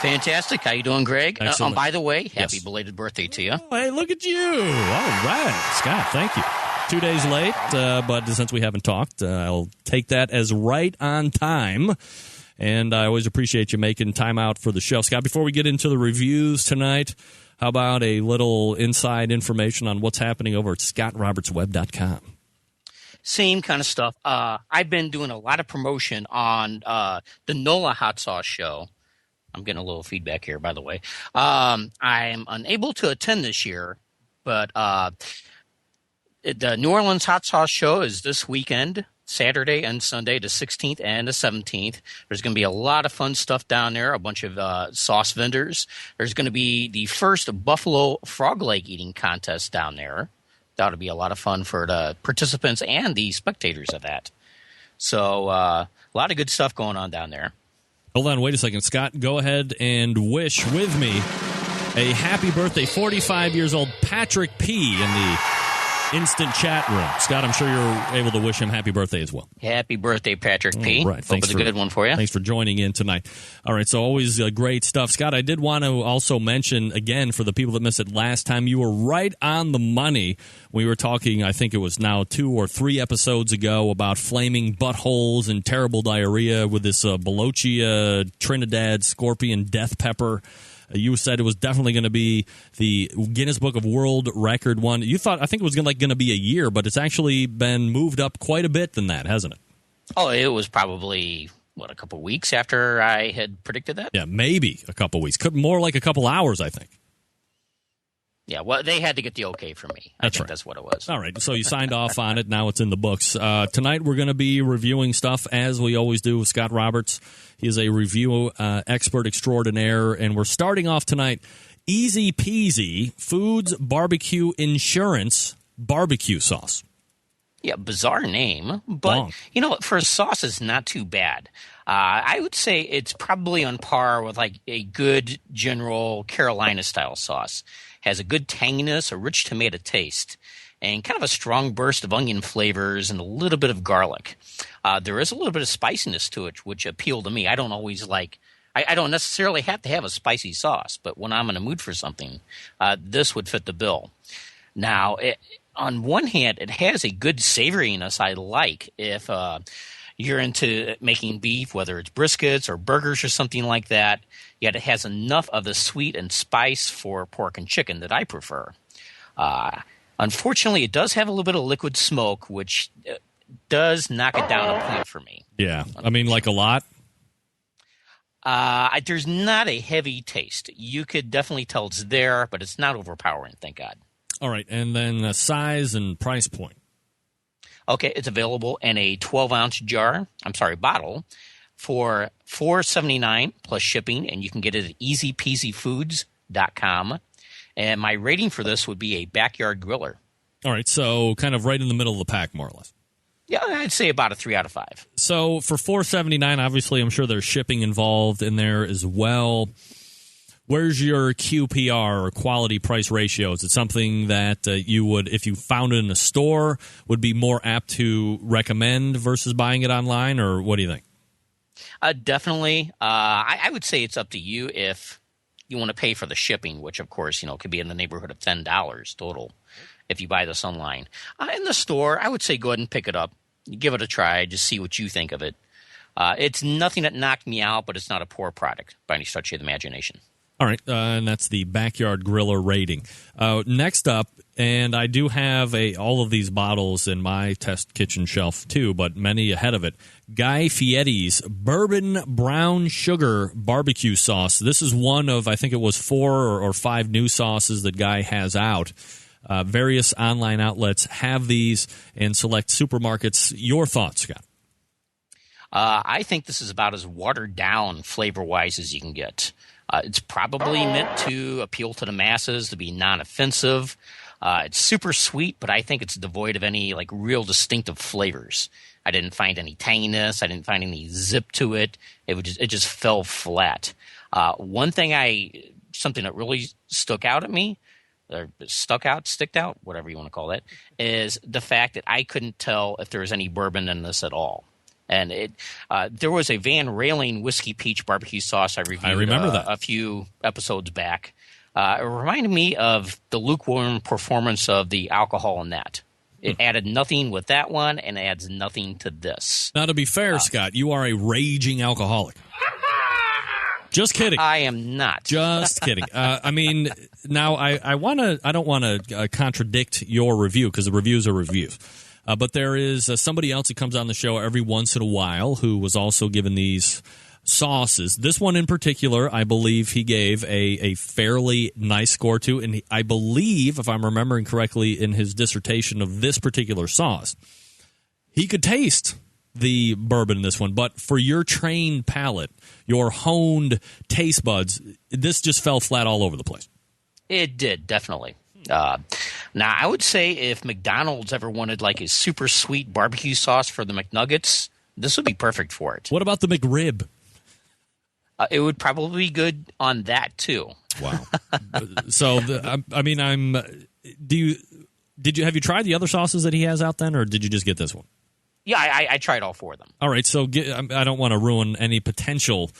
Fantastic. How you doing, Greg? By the way, happy belated birthday to you. Oh, hey, look at you. All right. Scott, thank you. 2 days late, but since we haven't talked, I'll take that as right on time. And I always appreciate you making time out for the show. Scott, before we get into the reviews tonight, how about a little inside information on what's happening over at ScottRobertsWeb.com? Same kind of stuff. I've been doing a lot of promotion on the NOLA Hot Sauce Show. I'm getting a little feedback here, by the way. I'm unable to attend this year, but the New Orleans Hot Sauce Show is this weekend, Saturday and Sunday, the 16th and the 17th. There's going to be a lot of fun stuff down there, a bunch of sauce vendors. There's going to be the first buffalo frog leg eating contest down there. That would be a lot of fun for the participants and the spectators of that. So a lot of good stuff going on down there. Hold on, wait a second. Scott, go ahead and wish with me a happy birthday, 45 years old, Patrick P. in the instant chat room. Scott, I'm sure you're able to wish him happy birthday as well. Happy birthday, Patrick P. Right. Hope it's a good one for you. Thanks for joining in tonight. All right, so always great stuff. Scott, I did want to also mention, again, for the people that missed it last time, you were right on the money. We were talking, I think it was now 2 or 3 episodes ago, about flaming buttholes and terrible diarrhea with this Bolochia Trinidad Scorpion Death Pepper. You said it was definitely going to be the Guinness Book of World Record one. You thought, I think it was going to be a year, but it's actually been moved up quite a bit than that, hasn't it? Oh, it was probably, a couple weeks after I had predicted that? Yeah, maybe a couple weeks. More like a couple hours, I think. Yeah, well, they had to get the okay from me. I think that's what it was. All right, so you signed off on it. Now it's in the books. Tonight we're going to be reviewing stuff, as we always do with Scott Roberts. He is a review expert extraordinaire, and we're starting off tonight, easy peasy, Foods Barbecue Insurance barbecue sauce. Yeah, bizarre name, but for a sauce, it's not too bad. I would say it's probably on par with like a good general Carolina-style sauce. Has a good tanginess, a rich tomato taste, and kind of a strong burst of onion flavors and a little bit of garlic. There is a little bit of spiciness to it, which appealed to me. I don't always like – I don't necessarily have to have a spicy sauce, but when I'm in a mood for something, this would fit the bill. Now, on one hand, it has a good savoriness I like if you're into making beef, whether it's briskets or burgers or something like that, yet it has enough of the sweet and spice for pork and chicken that I prefer. Unfortunately, it does have a little bit of liquid smoke, which does knock it down a point for me. Yeah, I mean, like a lot? There's not a heavy taste. You could definitely tell it's there, but it's not overpowering, thank God. All right, and then size and price point. Okay, it's available in a 12-ounce bottle for $4.79 plus shipping, and you can get it at easypeasyfoods.com. And my rating for this would be a backyard griller. All right, so kind of right in the middle of the pack, more or less. Yeah, I'd say about a 3 out of 5. So for $4.79, obviously, I'm sure there's shipping involved in there as well. Where's your QPR or quality price ratio? Is it something that you would, if you found it in a store, would be more apt to recommend versus buying it online, or what do you think? Definitely. I would say it's up to you if you want to pay for the shipping, which, of course, could be in the neighborhood of $10 total if you buy this online. In the store, I would say go ahead and pick it up. Give it a try. Just see what you think of it. It's nothing that knocked me out, but it's not a poor product by any stretch of the imagination. All right, and that's the Backyard Griller rating. Next up, and I do have all of these bottles in my test kitchen shelf too, but many ahead of it, Guy Fieri's Bourbon Brown Sugar Barbecue Sauce. This is one of, I think it was 4 or 5 new sauces that Guy has out. Various online outlets have these, and select supermarkets. Your thoughts, Scott? I think this is about as watered down flavor-wise as you can get. It's probably meant to appeal to the masses, to be non-offensive. It's super sweet, but I think it's devoid of any real distinctive flavors. I didn't find any tanginess. I didn't find any zip to it. It just fell flat. Something that really stuck out, whatever you want to call it, is the fact that I couldn't tell if there was any bourbon in this at all. And there was a Van Railing Whiskey Peach barbecue sauce I reviewed that. A few episodes back. It reminded me of the lukewarm performance of the alcohol in that. It added nothing with that one and adds nothing to this. Now, to be fair, Scott, you are a raging alcoholic. Just kidding. I am not. Just kidding. I mean, now I don't want to contradict your review, because the reviews are reviews. But there is somebody else who comes on the show every once in a while who was also given these sauces. This one in particular, I believe he gave a fairly nice score to, and I believe, if I'm remembering correctly, in his dissertation of this particular sauce, he could taste the bourbon in this one. But for your trained palate, your honed taste buds, this just fell flat all over the place. It did, definitely. Now, I would say if McDonald's ever wanted a super sweet barbecue sauce for the McNuggets, this would be perfect for it. What about the McRib? It would probably be good on that too. Wow. So, have you tried the other sauces that he has out then, or did you just get this one? Yeah, I tried all 4 of them. All right, so I don't want to ruin any potential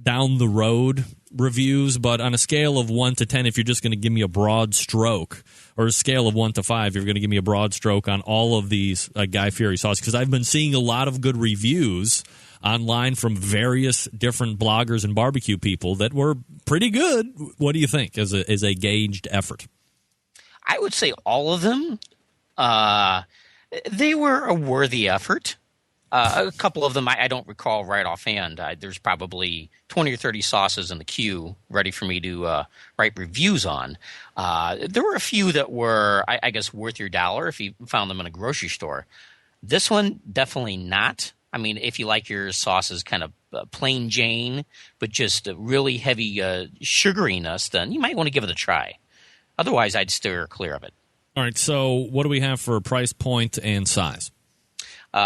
down the road reviews, but on a scale of 1 to 10, if you're just going to give me a broad stroke, or a scale of 1 to 5, you're going to give me a broad stroke on all of these Guy Fieri sauces, because I've been seeing a lot of good reviews online from various different bloggers and barbecue people that were pretty good. What do you think as a gauged effort? I would say all of them. They were a worthy effort. A couple of them I don't recall right offhand. There's probably 20 or 30 sauces in the queue ready for me to write reviews on. There were a few that were, I guess, worth your dollar if you found them in a grocery store. This one, definitely not. I mean, if you like your sauces kind of plain Jane, but just really heavy sugariness, then you might want to give it a try. Otherwise, I'd steer clear of it. All right, so what do we have for price point and size?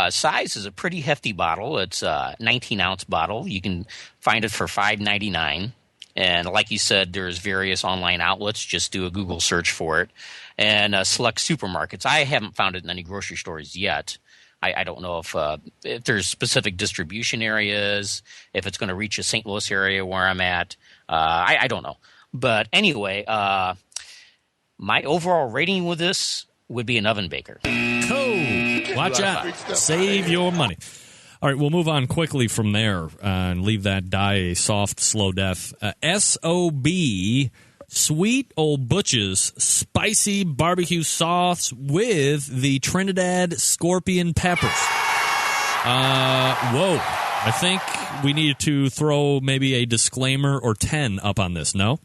Size is a pretty hefty bottle. It's a 19-ounce bottle. You can find it for $5.99. And like you said, there's various online outlets. Just do a Google search for it. And select supermarkets. I haven't found it in any grocery stores yet. I don't know if there's specific distribution areas, if it's going to reach a St. Louis area where I'm at. I don't know. But anyway, my overall rating with this would be an oven baker. Cool. Watch out. Save your money. All right, we'll move on quickly from there and leave that die a soft, slow death. S.O.B. Sweet Old Butch's spicy barbecue sauce with the Trinidad scorpion peppers. Whoa. I think we need to throw maybe a disclaimer or 10 up on this, no?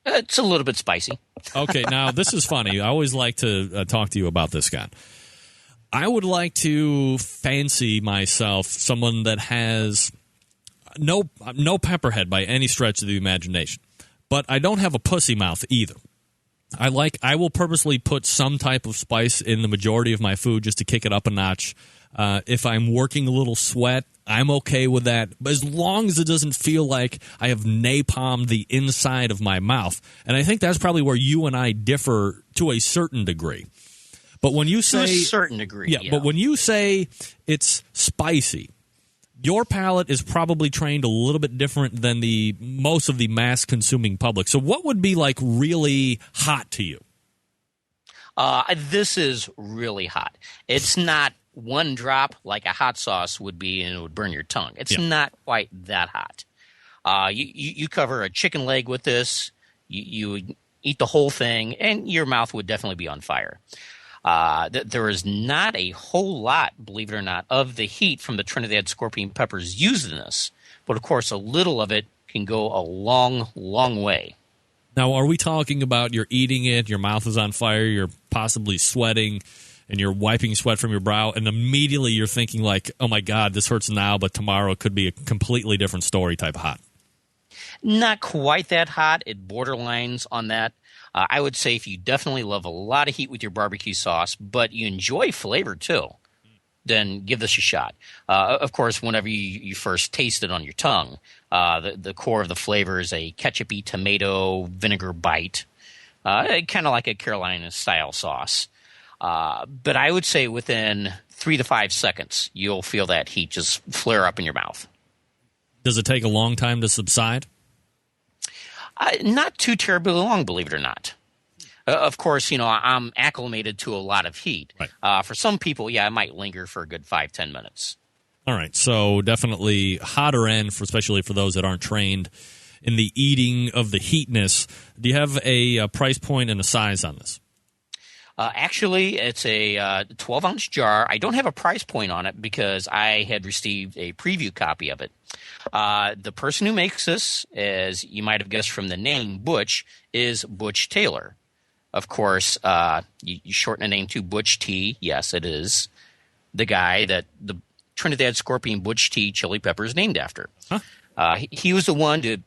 It's a little bit spicy. Okay, now this is funny. I always like to talk to you about this, Scott. I would like to fancy myself someone that has no pepperhead by any stretch of the imagination. But I don't have a pussy mouth either. I will purposely put some type of spice in the majority of my food just to kick it up a notch. If I'm working a little sweat, I'm okay with that. But as long as it doesn't feel like I have napalmed the inside of my mouth. And I think that's probably where you and I differ to a certain degree. But when you say... To a certain degree, yeah. But when you say it's spicy... Your palate is probably trained a little bit different than the most of the mass-consuming public. So what would be, like, really hot to you? This is really hot. It's not one drop like a hot sauce would be and it would burn your tongue. It's not quite that hot. You cover a chicken leg with this, you eat the whole thing, and your mouth would definitely be on fire. There is not a whole lot, believe it or not, of the heat from the Trinidad scorpion peppers used in this. But, of course, a little of it can go a long, long way. Now, are we talking about you're eating it, your mouth is on fire, you're possibly sweating, and you're wiping sweat from your brow, and immediately you're thinking like, oh, my God, this hurts now, but tomorrow it could be a completely different story type of hot? Not quite that hot. It borderlines on that. I would say if you definitely love a lot of heat with your barbecue sauce, but you enjoy flavor too, then give this a shot. Of course, whenever you first taste it on your tongue, the core of the flavor is a ketchupy tomato vinegar bite, kind of like a Carolina-style sauce. But I would say within 3 to 5 seconds, you'll feel that heat just flare up in your mouth. Does it take a long time to subside? Not too terribly long, believe it or not. Of course, I'm acclimated to a lot of heat. Right. For some people, it might linger for a good 5-10 minutes. All right, so definitely hotter end, especially for those that aren't trained in the eating of the heatness. Do you have a price point and a size on this? Actually, it's a 12-ounce jar. I don't have a price point on it because I had received a preview copy of it. The person who makes this, as you might have guessed from the name, Butch, is Butch Taylor. Of course, you shorten the name to Butch T. Yes, it is the guy that the Trinidad Scorpion Butch T. chili pepper is named after. Huh? He was the one who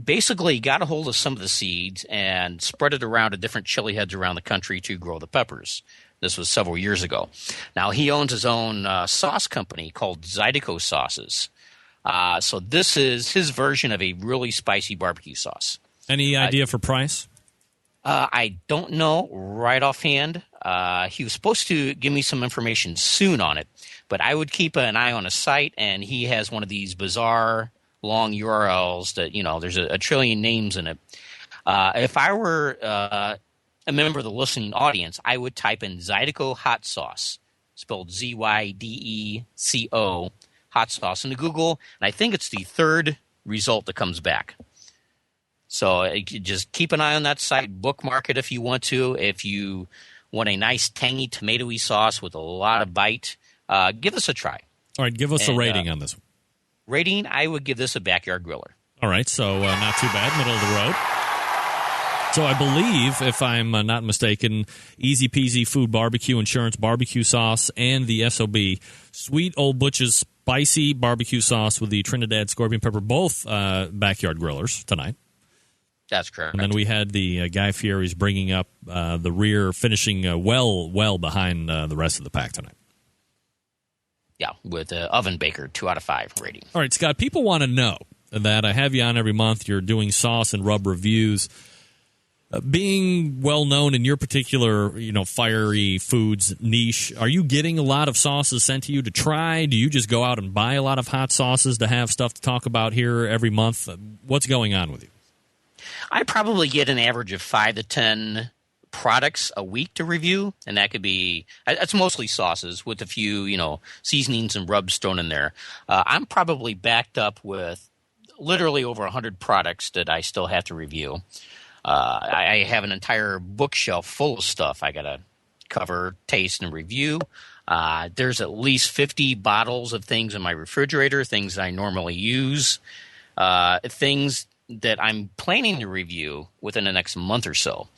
basically got a hold of some of the seeds and spread it around to different chili heads around the country to grow the peppers. This was several years ago. Now, he owns his own sauce company called Zydeco Sauces. So this is his version of a really spicy barbecue sauce. Any idea for price? I don't know right offhand. He was supposed to give me some information soon on it, but I would keep an eye on his site, and he has one of these bizarre long URLs that, there's a trillion names in it. If I were a member of the listening audience, I would type in Zydeco hot sauce, spelled Zydeco hot sauce into Google, and I think it's the third result that comes back. So just keep an eye on that site, bookmark it if you want to. If you want a nice tangy tomatoey sauce with a lot of bite, give this a try. All right, give us a rating on this one. Rating, I would give this a backyard griller. All right, so not too bad, middle of the road. So I believe, if I'm not mistaken, Easy Peasy Food Barbecue Insurance Barbecue Sauce and the SOB Sweet Old Butch's Spicy Barbecue Sauce with the Trinidad Scorpion Pepper, both backyard grillers tonight. That's correct. And then we had the Guy Fieri's bringing up the rear, finishing well behind the rest of the pack tonight. Yeah, with Oven Baker, 2 out of 5 rating. All right, Scott, people want to know that I have you on every month. You're doing sauce and rub reviews. Being well known in your particular, fiery foods niche, are you getting a lot of sauces sent to you to try? Do you just go out and buy a lot of hot sauces to have stuff to talk about here every month? What's going on with you? I probably get an average of 5 to 10 products a week to review, and that could be – that's mostly sauces with a few, seasonings and rubs thrown in there. I'm probably backed up with literally over 100 products that I still have to review. I have an entire bookshelf full of stuff I got to cover, taste, and review. There's at least 50 bottles of things in my refrigerator, things that I normally use, things that I'm planning to review within the next month or so.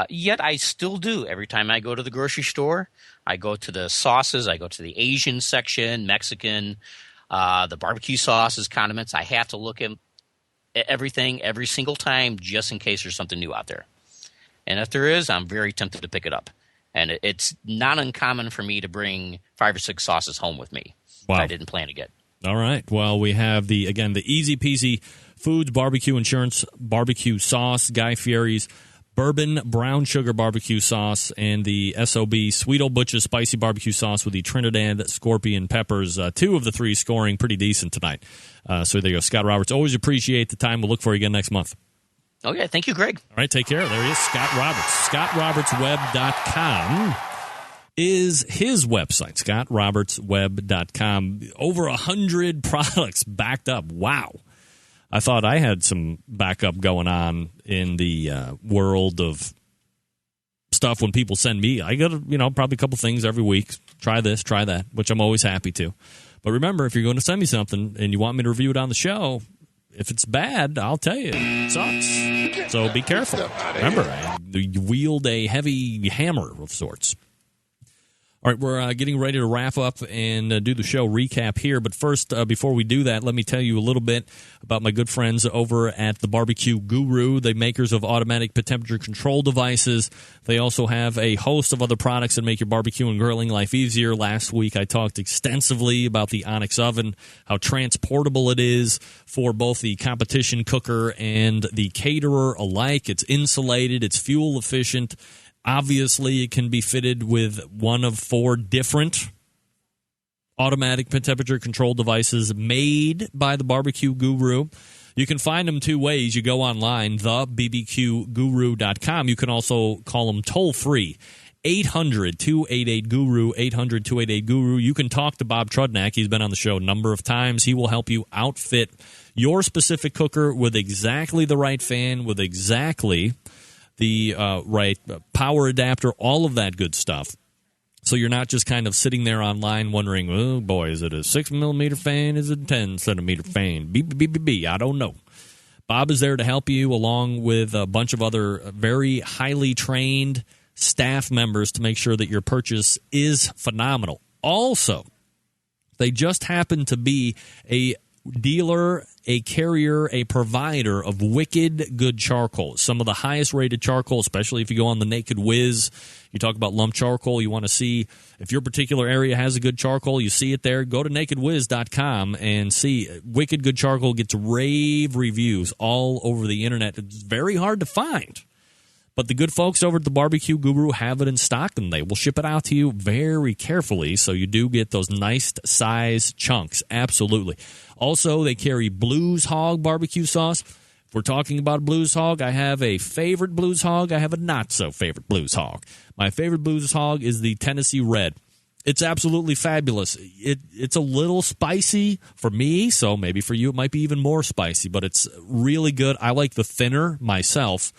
Yet I still do. Every time I go to the grocery store, I go to the sauces, I go to the Asian section, Mexican, the barbecue sauces, condiments. I have to look at everything every single time just in case there's something new out there. And if there is, I'm very tempted to pick it up. And it's not uncommon for me to bring 5 or 6 sauces home with me that I didn't plan to get. All right. Well, we have the Easy Peasy Foods Barbecue Insurance Barbecue Sauce, Guy Fieri's Bourbon Brown Sugar Barbecue Sauce, and the SOB Sweet Old Butch's Spicy Barbecue Sauce with the Trinidad Scorpion Peppers. 2 of the 3 scoring pretty decent tonight. So there you go. Scott Roberts, always appreciate the time. We'll look for you again next month. Okay. Thank you, Greg. All right. Take care. There he is, Scott Roberts. ScottRobertsWeb.com is his website, ScottRobertsWeb.com. Over 100 products backed up. Wow. I thought I had some backup going on in the world of stuff when people send me. I got, probably a couple things every week. Try this, try that, which I'm always happy to. But remember, if you're going to send me something and you want me to review it on the show, if it's bad, I'll tell you. It sucks. So be careful. Remember, I wield a heavy hammer of sorts. All right, we're getting ready to wrap up and do the show recap here. But first, before we do that, let me tell you a little bit about my good friends over at the Barbecue Guru, the makers of automatic temperature control devices. They also have a host of other products that make your barbecue and grilling life easier. Last week, I talked extensively about the Onyx oven, how transportable it is for both the competition cooker and the caterer alike. It's insulated, it's fuel efficient. Obviously, it can be fitted with one of 4 different automatic temperature control devices made by the Barbecue Guru. You can find them 2 ways. You go online, thebbqguru.com. You can also call them toll-free, 800-288-GURU, 800-288-GURU. You can talk to Bob Trudnak. He's been on the show a number of times. He will help you outfit your specific cooker with exactly the right fan, with exactly the right power adapter, all of that good stuff. So you're not just kind of sitting there online wondering, oh boy, is it a 6-millimeter fan? Is it a 10-centimeter fan? I don't know. Bob is there to help you along with a bunch of other very highly trained staff members to make sure that your purchase is phenomenal. Also, they just happen to be a dealer, a carrier, a provider of wicked good charcoal. Some of the highest rated charcoal, especially if you go on the Naked Whiz. You talk about lump charcoal. You want to see if your particular area has a good charcoal. You see it there. Go to nakedwiz.com and see. Wicked good charcoal gets rave reviews all over the internet. It's very hard to find. But the good folks over at the Barbecue Guru have it in stock, and they will ship it out to you very carefully, so you do get those nice size chunks. Absolutely. Also, they carry Blues Hog barbecue sauce. If we're talking about Blues Hog, I have a favorite Blues Hog. I have a not-so-favorite Blues Hog. My favorite Blues Hog is the Tennessee Red. It's absolutely fabulous. It's a little spicy for me, so maybe for you it might be even more spicy, but it's really good. I like the thinner myself.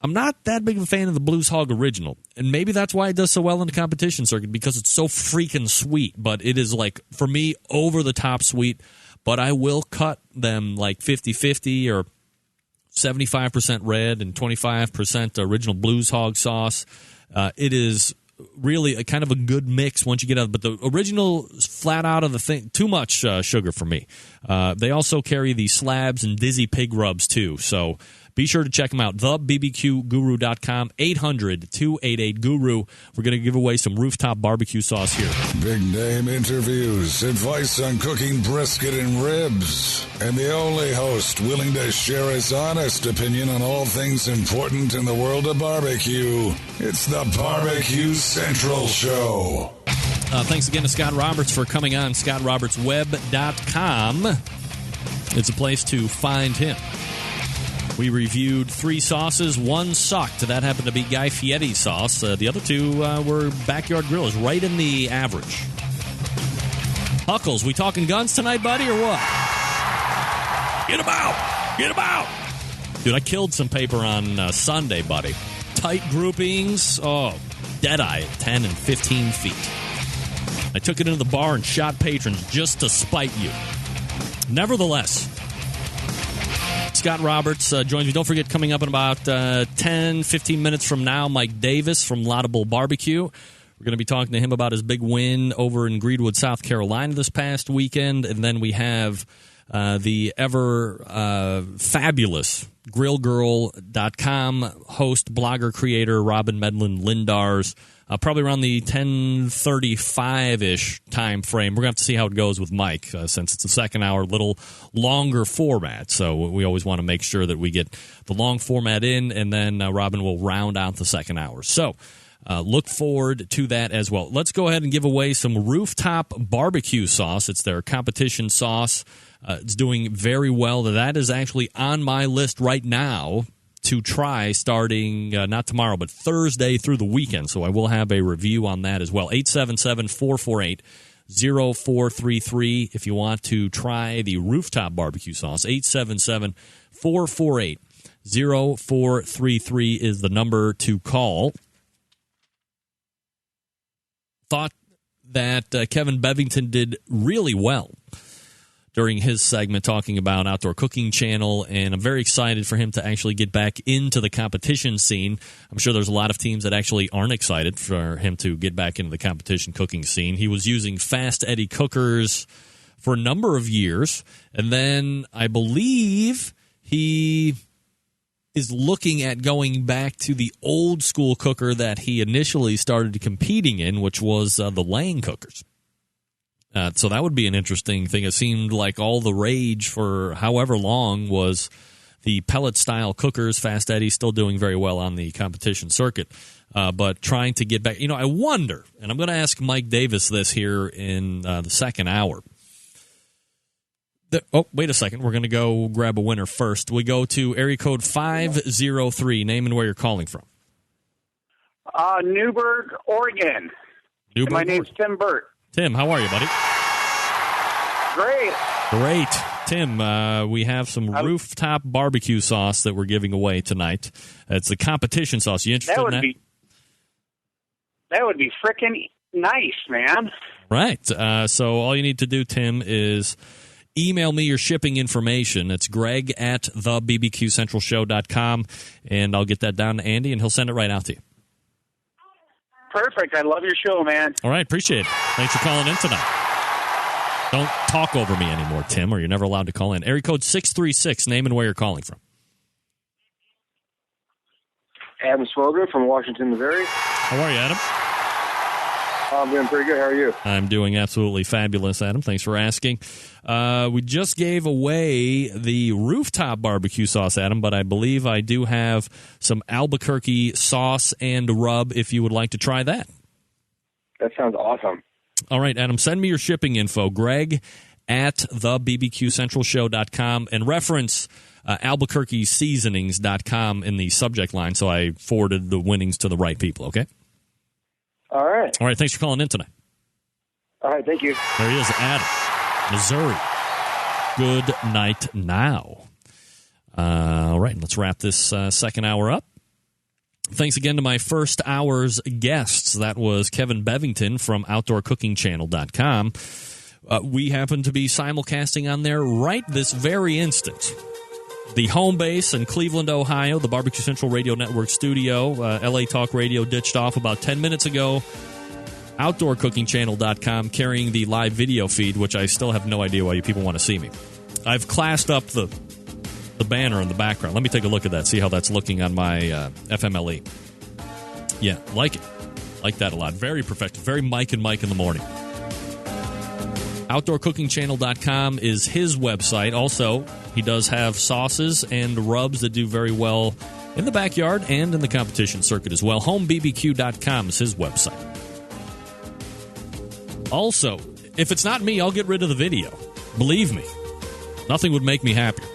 I'm not that big of a fan of the Blues Hog Original, and maybe that's why it does so well in the competition circuit, because it's so freaking sweet, but it is, like, for me, over-the-top sweet, but I will cut them like 50-50 or 75% red and 25% original Blues Hog sauce. It is really a kind of a good mix once you get out, but the original is flat out of the thing, too much sugar for me. They also carry the slabs and Dizzy Pig rubs too, so be sure to check them out. TheBBQGuru.com, 800-288-GURU. We're going to give away some rooftop barbecue sauce here. Big name interviews, advice on cooking brisket and ribs, and the only host willing to share his honest opinion on all things important in the world of barbecue. It's the Barbecue Central Show. Thanks again to Scott Roberts for coming on. ScottRobertsWeb.com. It's a place to find him. We reviewed 3 sauces. One sucked. That happened to be Guy Fieri sauce. The other 2 were Backyard Grillers, right in the average. Huckles, we talking guns tonight, buddy, or what? Get them out! Get them out! Dude, I killed some paper on Sunday, buddy. Tight groupings. Oh, dead-eye at 10 and 15 feet. I took it into the bar and shot patrons just to spite you. Nevertheless, Scott Roberts joins me. Don't forget, coming up in about 10, 15 minutes from now, Mike Davis from Laudable Barbecue. We're going to be talking to him about his big win over in Greenwood, South Carolina this past weekend. And then we have the ever fabulous GrillGirl.com host, blogger, creator, Robyn Lindars. Probably around the 10:35-ish time frame. We're going to have to see how it goes with Mike, since it's a second hour, little longer format. So we always want to make sure that we get the long format in, and then Robyn will round out the second hour. So look forward to that as well. Let's go ahead and give away some rooftop barbecue sauce. It's their competition sauce. It's doing very well. That is actually on my list right now to try starting not tomorrow, but Thursday through the weekend. So I will have a review on that as well. 877-448-0433 if you want to try the rooftop barbecue sauce. 877-448-0433 is the number to call. Thought that Kevin Bevington did really well during his segment talking about Outdoor Cooking Channel, and I'm very excited for him to actually get back into the competition scene. I'm sure there's a lot of teams that actually aren't excited for him to get back into the competition cooking scene. He was using Fast Eddie cookers for a number of years, and then I believe he is looking at going back to the old school cooker that he initially started competing in, which was the Lang cookers. So that would be an interesting thing. It seemed like all the rage for however long was the pellet-style cookers. Fast Eddie's still doing very well on the competition circuit. But trying to get back, I wonder, and I'm going to ask Mike Davis this here in the second hour. Wait a second. We're going to go grab a winner first. We go to area code 503. Name and where you're calling from. Newburgh, Oregon. My name's Tim Burt. Tim, how are you, buddy? Great. Tim, we have some rooftop barbecue sauce that we're giving away tonight. It's the competition sauce. You interested in that? That would be frickin' nice, man. Right. So all you need to do, Tim, is email me your shipping information. It's greg@thebbqcentralshow.com, and I'll get that down to Andy, and he'll send it right out to you. Perfect. I love your show, man. All right. Appreciate it. Thanks for calling in tonight. Don't talk over me anymore, Tim, or you're never allowed to call in. Area code 636, name and where you're calling from. Adam Swoger from Washington, Missouri. How are you, Adam? I'm doing pretty good. How are you? I'm doing absolutely fabulous, Adam. Thanks for asking. We just gave away the rooftop barbecue sauce, Adam, but I believe I do have some Albuquerque sauce and rub if you would like to try that. That sounds awesome. All right, Adam, send me your shipping info, Greg at thebbqcentralshow.com, and reference albuquerqueseasonings.com in the subject line, so I forwarded the winnings to the right people, okay? All right. All right, thanks for calling in tonight. All right, thank you. There he is, Adam, Missouri. Good night now. All right, let's wrap this second hour up. Thanks again to my first hour's guests. That was Kevin Bevington from OutdoorCookingChannel.com. We happen to be simulcasting on there right this very instant. The home base in Cleveland, Ohio, the Barbecue Central Radio Network studio. LA Talk Radio ditched off about 10 minutes ago. OutdoorCookingChannel.com carrying the live video feed, which I still have no idea why you people want to see me. I've classed up the banner in the background. Let me take a look at that, see how that's looking on my FMLE. Yeah, like it. Like that a lot. Very professional. Very Mike and Mike in the morning. OutdoorCookingChannel.com is his website. Also, he does have sauces and rubs that do very well in the backyard and in the competition circuit as well. HomeBBQ.com is his website. Also, if it's not me, I'll get rid of the video. Believe me. Nothing would make me happier.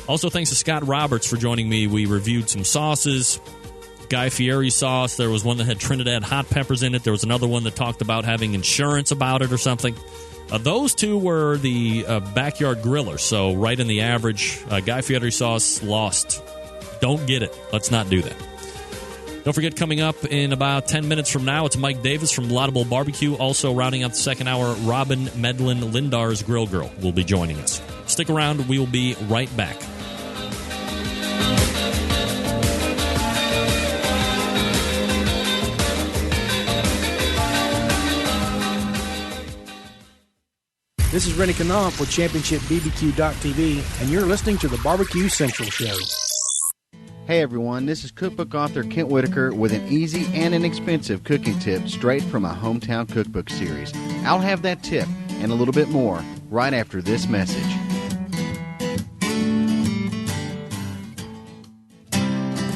Also, thanks to Scott Roberts for joining me. We reviewed some sauces. Guy Fieri sauce. There was one that had Trinidad hot peppers in it. There was another one that talked about having insurance about it or something. Those two were the backyard grillers, so right in the average. Guy Fieri sauce lost. Don't get it. Let's not do that. Don't forget, coming up in about 10 minutes from now, it's Mike Davis from Laudable Barbecue. Also, rounding out the second hour, Robyn Lindars Grill Girl will be joining us. Stick around. We will be right back. This is Rennie Knopf with ChampionshipBBQ.tv, and you're listening to the Barbecue Central Show. Hey everyone, this is cookbook author Kent Whitaker with an easy and inexpensive cooking tip straight from my hometown cookbook series. I'll have that tip and a little bit more right after this message.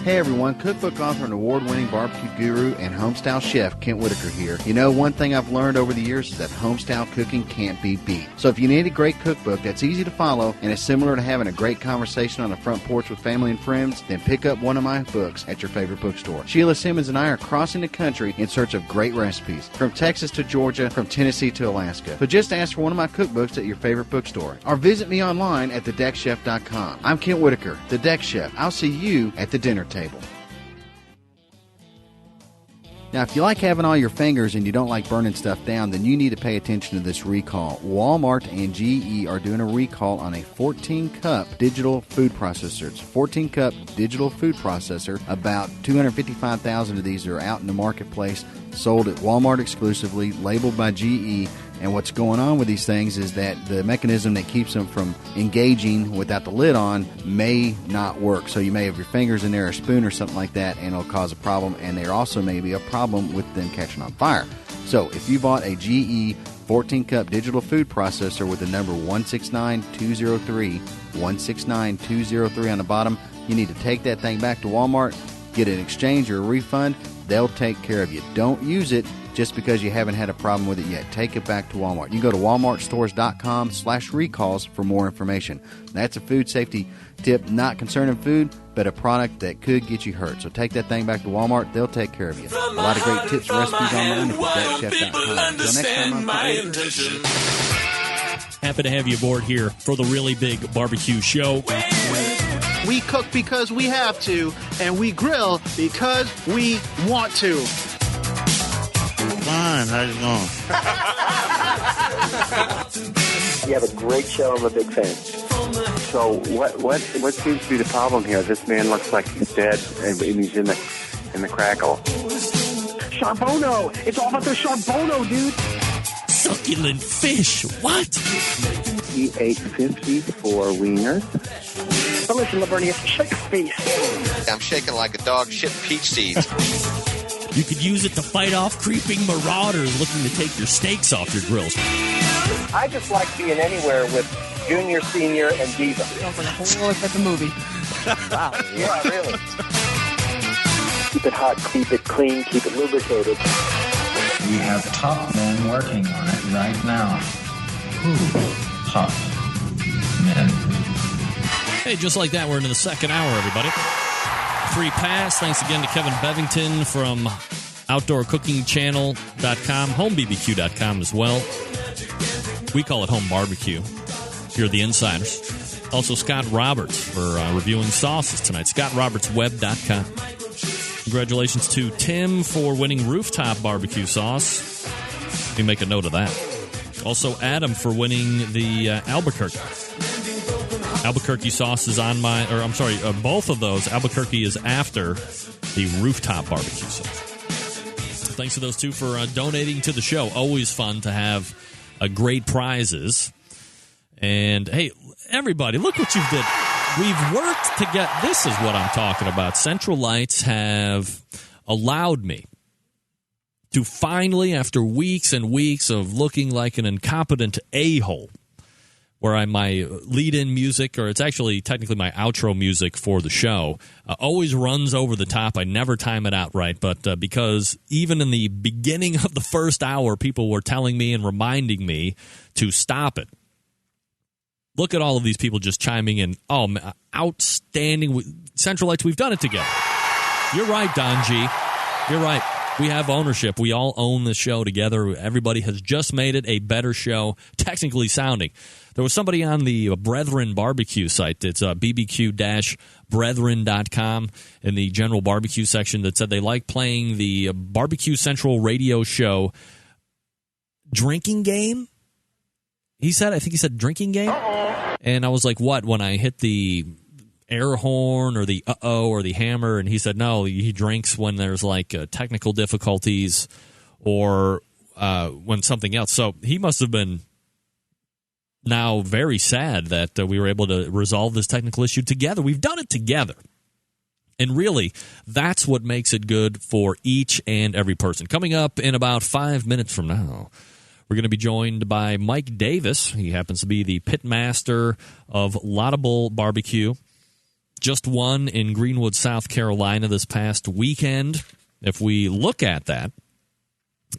Hey everyone, cookbook author and award-winning barbecue guru and homestyle chef Kent Whitaker here. You know, one thing I've learned over the years is that homestyle cooking can't be beat. So if you need a great cookbook that's easy to follow and is similar to having a great conversation on the front porch with family and friends, then pick up one of my books at your favorite bookstore. Sheila Simmons and I are crossing the country in search of great recipes, from Texas to Georgia, from Tennessee to Alaska. So just ask for one of my cookbooks at your favorite bookstore, or visit me online at thedeckchef.com. I'm Kent Whitaker, the Deck Chef. I'll see you at the dinner table. Now, if you like having all your fingers and you don't like burning stuff down, then you need to pay attention to this recall. Walmart and GE are doing a recall on a 14-cup digital food processor. It's a 14-cup digital food processor. About 255,000 of these are out in the marketplace, sold at Walmart exclusively, labeled by GE. And what's going on with these things is that the mechanism that keeps them from engaging without the lid on may not work. So you may have your fingers in there, a spoon or something like that, and it'll cause a problem. And there also may be a problem with them catching on fire. So if you bought a GE 14-cup digital food processor with the number 169203, 169203 on the bottom, you need to take that thing back to Walmart, get an exchange or a refund. They'll take care of you. Don't use it just because you haven't had a problem with it yet. Take it back to Walmart. You can go to walmartstores.com/recalls for more information. That's a food safety tip, not concerning food, but a product that could get you hurt. So take that thing back to Walmart. They'll take care of you. A lot of great tips and recipes online at thedeckchef.com. Until next time, happy to have you aboard here for the really big barbecue show. We cook because we have to, and we grill because we want to. Fine, how's it going? You have a great show. I'm a big fan. So what seems to be the problem here? This man looks like he's dead, and he's in the crackle. Charbono! It's all about the charbono, dude! Succulent fish! What? He ate 54 wieners. But listen, Lavernius, shake a face. I'm shaking like a dog shit peach seeds. You could use it to fight off creeping marauders looking to take your steaks off your grills. I just like being anywhere with Junior, Senior, and Diva. Sounds like a whole other type of movie. Wow. Yeah, really. Keep it hot, keep it clean, keep it lubricated. We have top men working on it right now. Top men. Hey, just like that, we're into the second hour, everybody. Free pass. Thanks again to Kevin Bevington from OutdoorCookingChannel.com, HomeBBQ.com as well. We call it Home Barbecue. Here are the insiders. Also, Scott Roberts for reviewing sauces tonight. ScottRobertsWeb.com. Congratulations to Tim for winning rooftop barbecue sauce. Let me make a note of that. Also, Adam for winning the Albuquerque. Albuquerque sauce is on my, or I'm sorry, both of those. Albuquerque is after the rooftop barbecue sauce. Thanks to those two for donating to the show. Always fun to have great prizes. And hey, everybody, look what you did. We've worked to get, this is what I'm talking about. Central Lights have allowed me to finally, after weeks and weeks of looking like an incompetent a-hole, where my lead-in music, or it's actually technically my outro music for the show, always runs over the top. I never time it out right, but because even in the beginning of the first hour, people were telling me and reminding me to stop it. Look at all of these people just chiming in. Oh, man, outstanding. Central Lights, we've done it together. You're right, Don G. You're right. We have ownership. We all own this show together. Everybody has just made it a better show, technically sounding. There was somebody on the Brethren Barbecue site. It's bbq-brethren.com in the general barbecue section that said they like playing the Barbecue Central radio show drinking game. I think he said drinking game. And I was like, what? When I hit the air horn or the uh-oh or the hammer, and he said, no, he drinks when there's like technical difficulties or when something else. So he must have been now very sad that we were able to resolve this technical issue together. We've done it together. And really, that's what makes it good for each and every person. Coming up in about 5 minutes from now, we're going to be joined by Mike Davis. He happens to be the pitmaster of Laudable Barbecue. Just won in Greenwood, South Carolina this past weekend. If we look at that,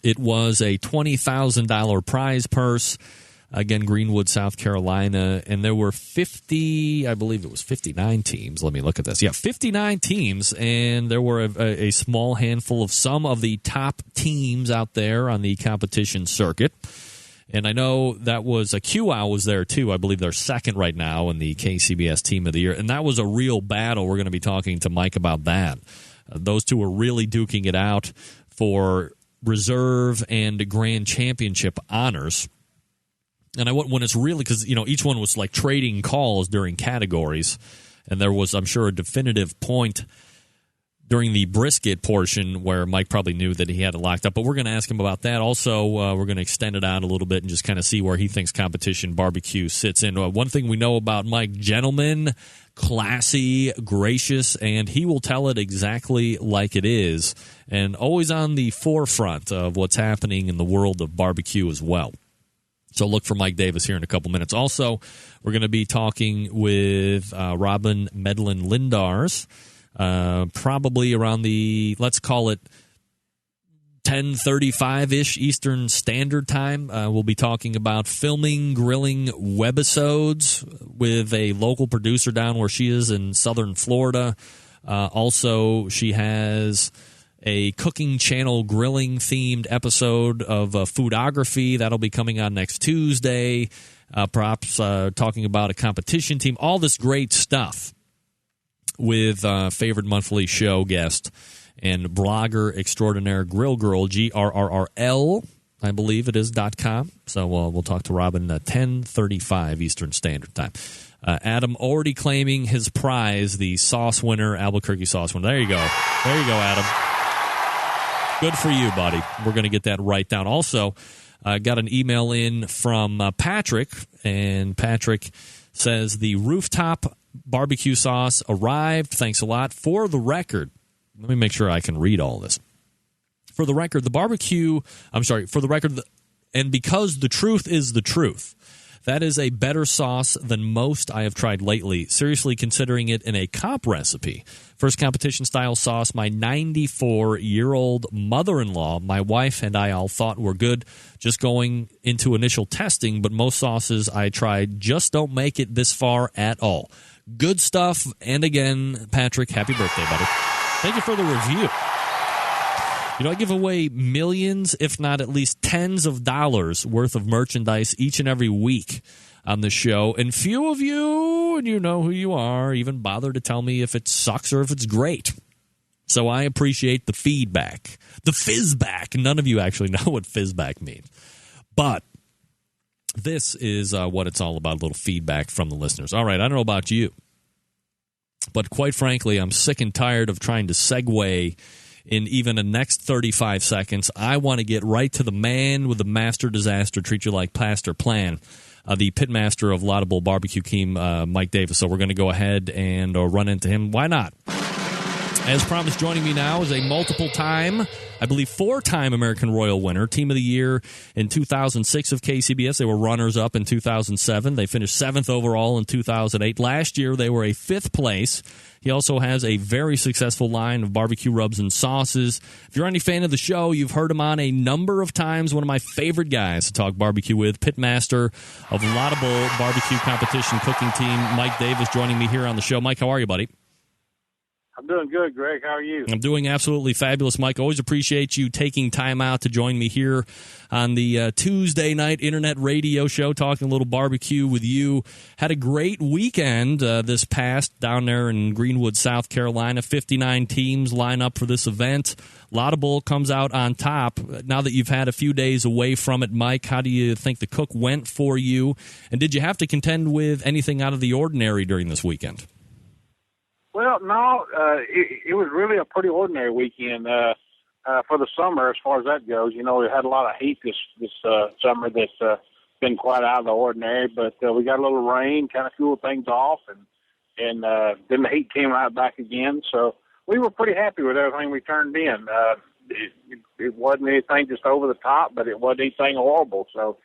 it was a $20,000 prize purse. Again, Greenwood, South Carolina. And there were 59 teams. Let me look at this. Yeah, 59 teams. And there were a small handful of some of the top teams out there on the competition circuit. And I know that was QOW was there too. I believe they're second right now in the KCBS Team of the Year. And that was a real battle. We're going to be talking to Mike about that. Those two were really duking it out for reserve and grand championship honors. And when it's really, because each one was like trading calls during categories, and there was, I'm sure, a definitive point during the brisket portion where Mike probably knew that he had it locked up. But we're going to ask him about that. Also, we're going to extend it out a little bit and just kind of see where he thinks competition barbecue sits in. One thing we know about Mike, gentleman, classy, gracious, and he will tell it exactly like it is, and always on the forefront of what's happening in the world of barbecue as well. So look for Mike Davis here in a couple minutes. Also, we're going to be talking with Robyn Lindars, probably around the, let's call it 10:35-ish Eastern Standard Time. We'll be talking about filming, grilling webisodes with a local producer down where she is in southern Florida. Also, she has a cooking channel grilling themed episode of Foodography that'll be coming on next Tuesday. Perhaps talking about a competition team, all this great stuff with favorite monthly show guest and blogger extraordinaire Grill Girl, GRRRL, I believe it is .com. So we'll talk to Robyn at 10:35 Eastern Standard Time. Adam already claiming his prize, the sauce winner, Albuquerque sauce winner. There you go, Adam. Good for you, buddy. We're going to get that right down. Also, got an email in from Patrick, and Patrick says the rooftop barbecue sauce arrived. Thanks a lot. For the record, let me make sure I can read all this. For the record, and because the truth is the truth, that is a better sauce than most I have tried lately. Seriously considering it in a comp recipe. First competition-style sauce my 94-year-old mother-in-law, my wife, and I all thought were good just going into initial testing, but most sauces I tried just don't make it this far at all. Good stuff. And again, Patrick, happy birthday, buddy. Thank you for the review. You know, I give away millions, if not at least tens of dollars worth of merchandise each and every week on the show. And few of you, and you know who you are, even bother to tell me if it sucks or if it's great. So I appreciate the feedback. The fizzback. None of you actually know what fizzback means. But this is what it's all about, a little feedback from the listeners. All right, I don't know about you, but quite frankly, I'm sick and tired of trying to segue in even the next 35 seconds. I want to get right to the man with the master disaster, treat you like pastor plan, the pitmaster of Laudable Barbecue Team, Mike Davis. So we're going to go ahead and run into him. Why not? As promised, joining me now is a multiple-time, I believe 4-time American Royal winner, Team of the Year in 2006 of KCBS. They were runners-up in 2007. They finished 7th overall in 2008. Last year, they were a 5th place. He also has a very successful line of barbecue rubs and sauces. If you're any fan of the show, you've heard him on a number of times. One of my favorite guys to talk barbecue with, pitmaster of Laudable Barbecue Competition Cooking Team, Mike Davis, joining me here on the show. Mike, how are you, buddy? I'm doing good, Greg. How are you? I'm doing absolutely fabulous, Mike. Always appreciate you taking time out to join me here on the Tuesday night internet radio show, talking a little barbecue with you. Had a great weekend this past down there in Greenwood, South Carolina. 59 teams line up for this event. Laudable comes out on top. Now that you've had a few days away from it, Mike, how do you think the cook went for you? And did you have to contend with anything out of the ordinary during this weekend? Well, no, it was really a pretty ordinary weekend for the summer as far as that goes. You know, we had a lot of heat this summer that's been quite out of the ordinary, but we got a little rain, kind of cooled things off, and then the heat came right back again. So we were pretty happy with everything we turned in. It wasn't anything just over the top, but it wasn't anything horrible. So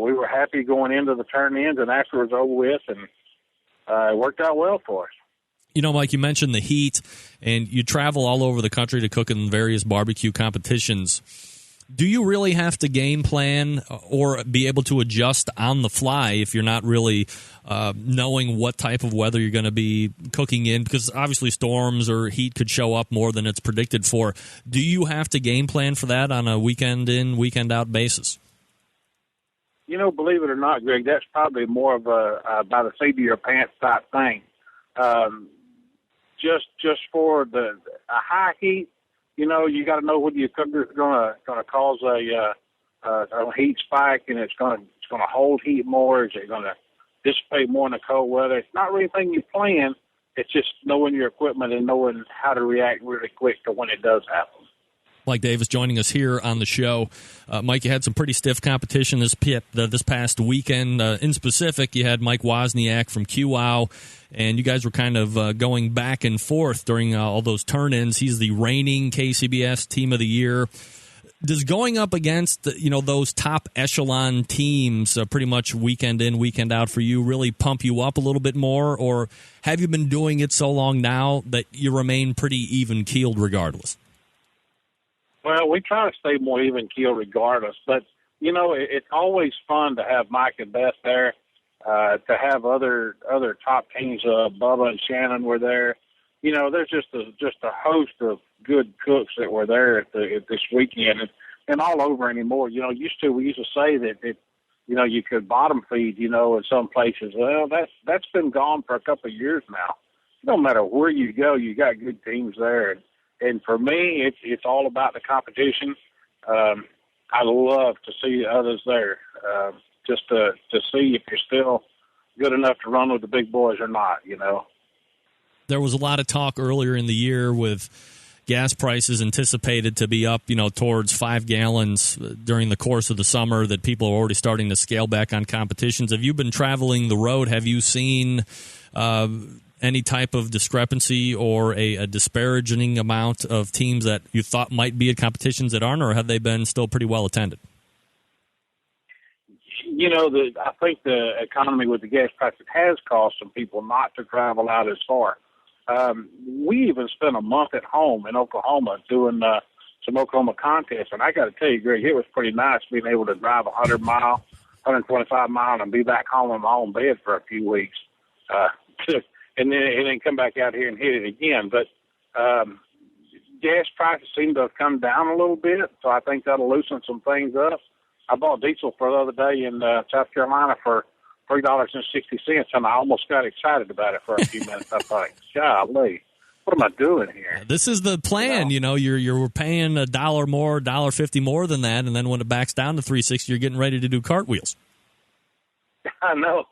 we were happy going into the turn-ins and after it was over with, and it worked out well for us. You know, Mike, you mentioned the heat, and you travel all over the country to cook in various barbecue competitions. Do you really have to game plan or be able to adjust on the fly if you're not really knowing what type of weather you're going to be cooking in? Because obviously storms or heat could show up more than it's predicted for. Do you have to game plan for that on a weekend in, weekend out basis? You know, believe it or not, Greg, that's probably more of a by the seat of your pants type thing. Just for a high heat, you know, you got to know whether your cooker's going to cause a heat spike, and it's going to hold heat more. Is it going to dissipate more in the cold weather? It's not really anything you plan. It's just knowing your equipment and knowing how to react really quick to when it does happen. Mike Davis joining us here on the show. Mike, you had some pretty stiff competition this past weekend. In specific, you had Mike Wozniak from QWOW, and you guys were kind of going back and forth during all those turn-ins. He's the reigning KCBS Team of the Year. Does going up against those top echelon teams pretty much weekend in, weekend out for you really pump you up a little bit more, or have you been doing it so long now that you remain pretty even-keeled regardless? Well, we try to stay more even keel regardless, but you know it's always fun to have Mike and Beth there, to have other top teams. Bubba and Shannon were there. You know, there's just a host of good cooks that were there at this weekend, and all over anymore. You know, we used to say that you could bottom feed. You know, in some places. Well, that's been gone for a couple of years now. No matter where you go, you got good teams there. And for me, it's all about the competition. I love to see others there, just to see if you're still good enough to run with the big boys or not, you know. There was a lot of talk earlier in the year with gas prices anticipated to be up, towards 5 gallons during the course of the summer, that people are already starting to scale back on competitions. Have you been traveling the road? Have you seen any type of discrepancy or a disparaging amount of teams that you thought might be at competitions that aren't, or have they been still pretty well attended? You know, I think the economy with the gas prices has caused some people not to travel out as far. We even spent a month at home in Oklahoma doing some Oklahoma contests, and I got to tell you, Greg, it was pretty nice being able to drive 100 mile, 125 mile, and be back home in my own bed for a few weeks, and then come back out here and hit it again. But gas prices seem to have come down a little bit, so I think that'll loosen some things up. I bought diesel for the other day in South Carolina for $3.60, and I almost got excited about it for a few minutes. I thought, golly, what am I doing here? This is the plan. You know, you're paying $1 more, $1.50 more than that, and then when it backs down to $3.60, you're getting ready to do cartwheels. I know.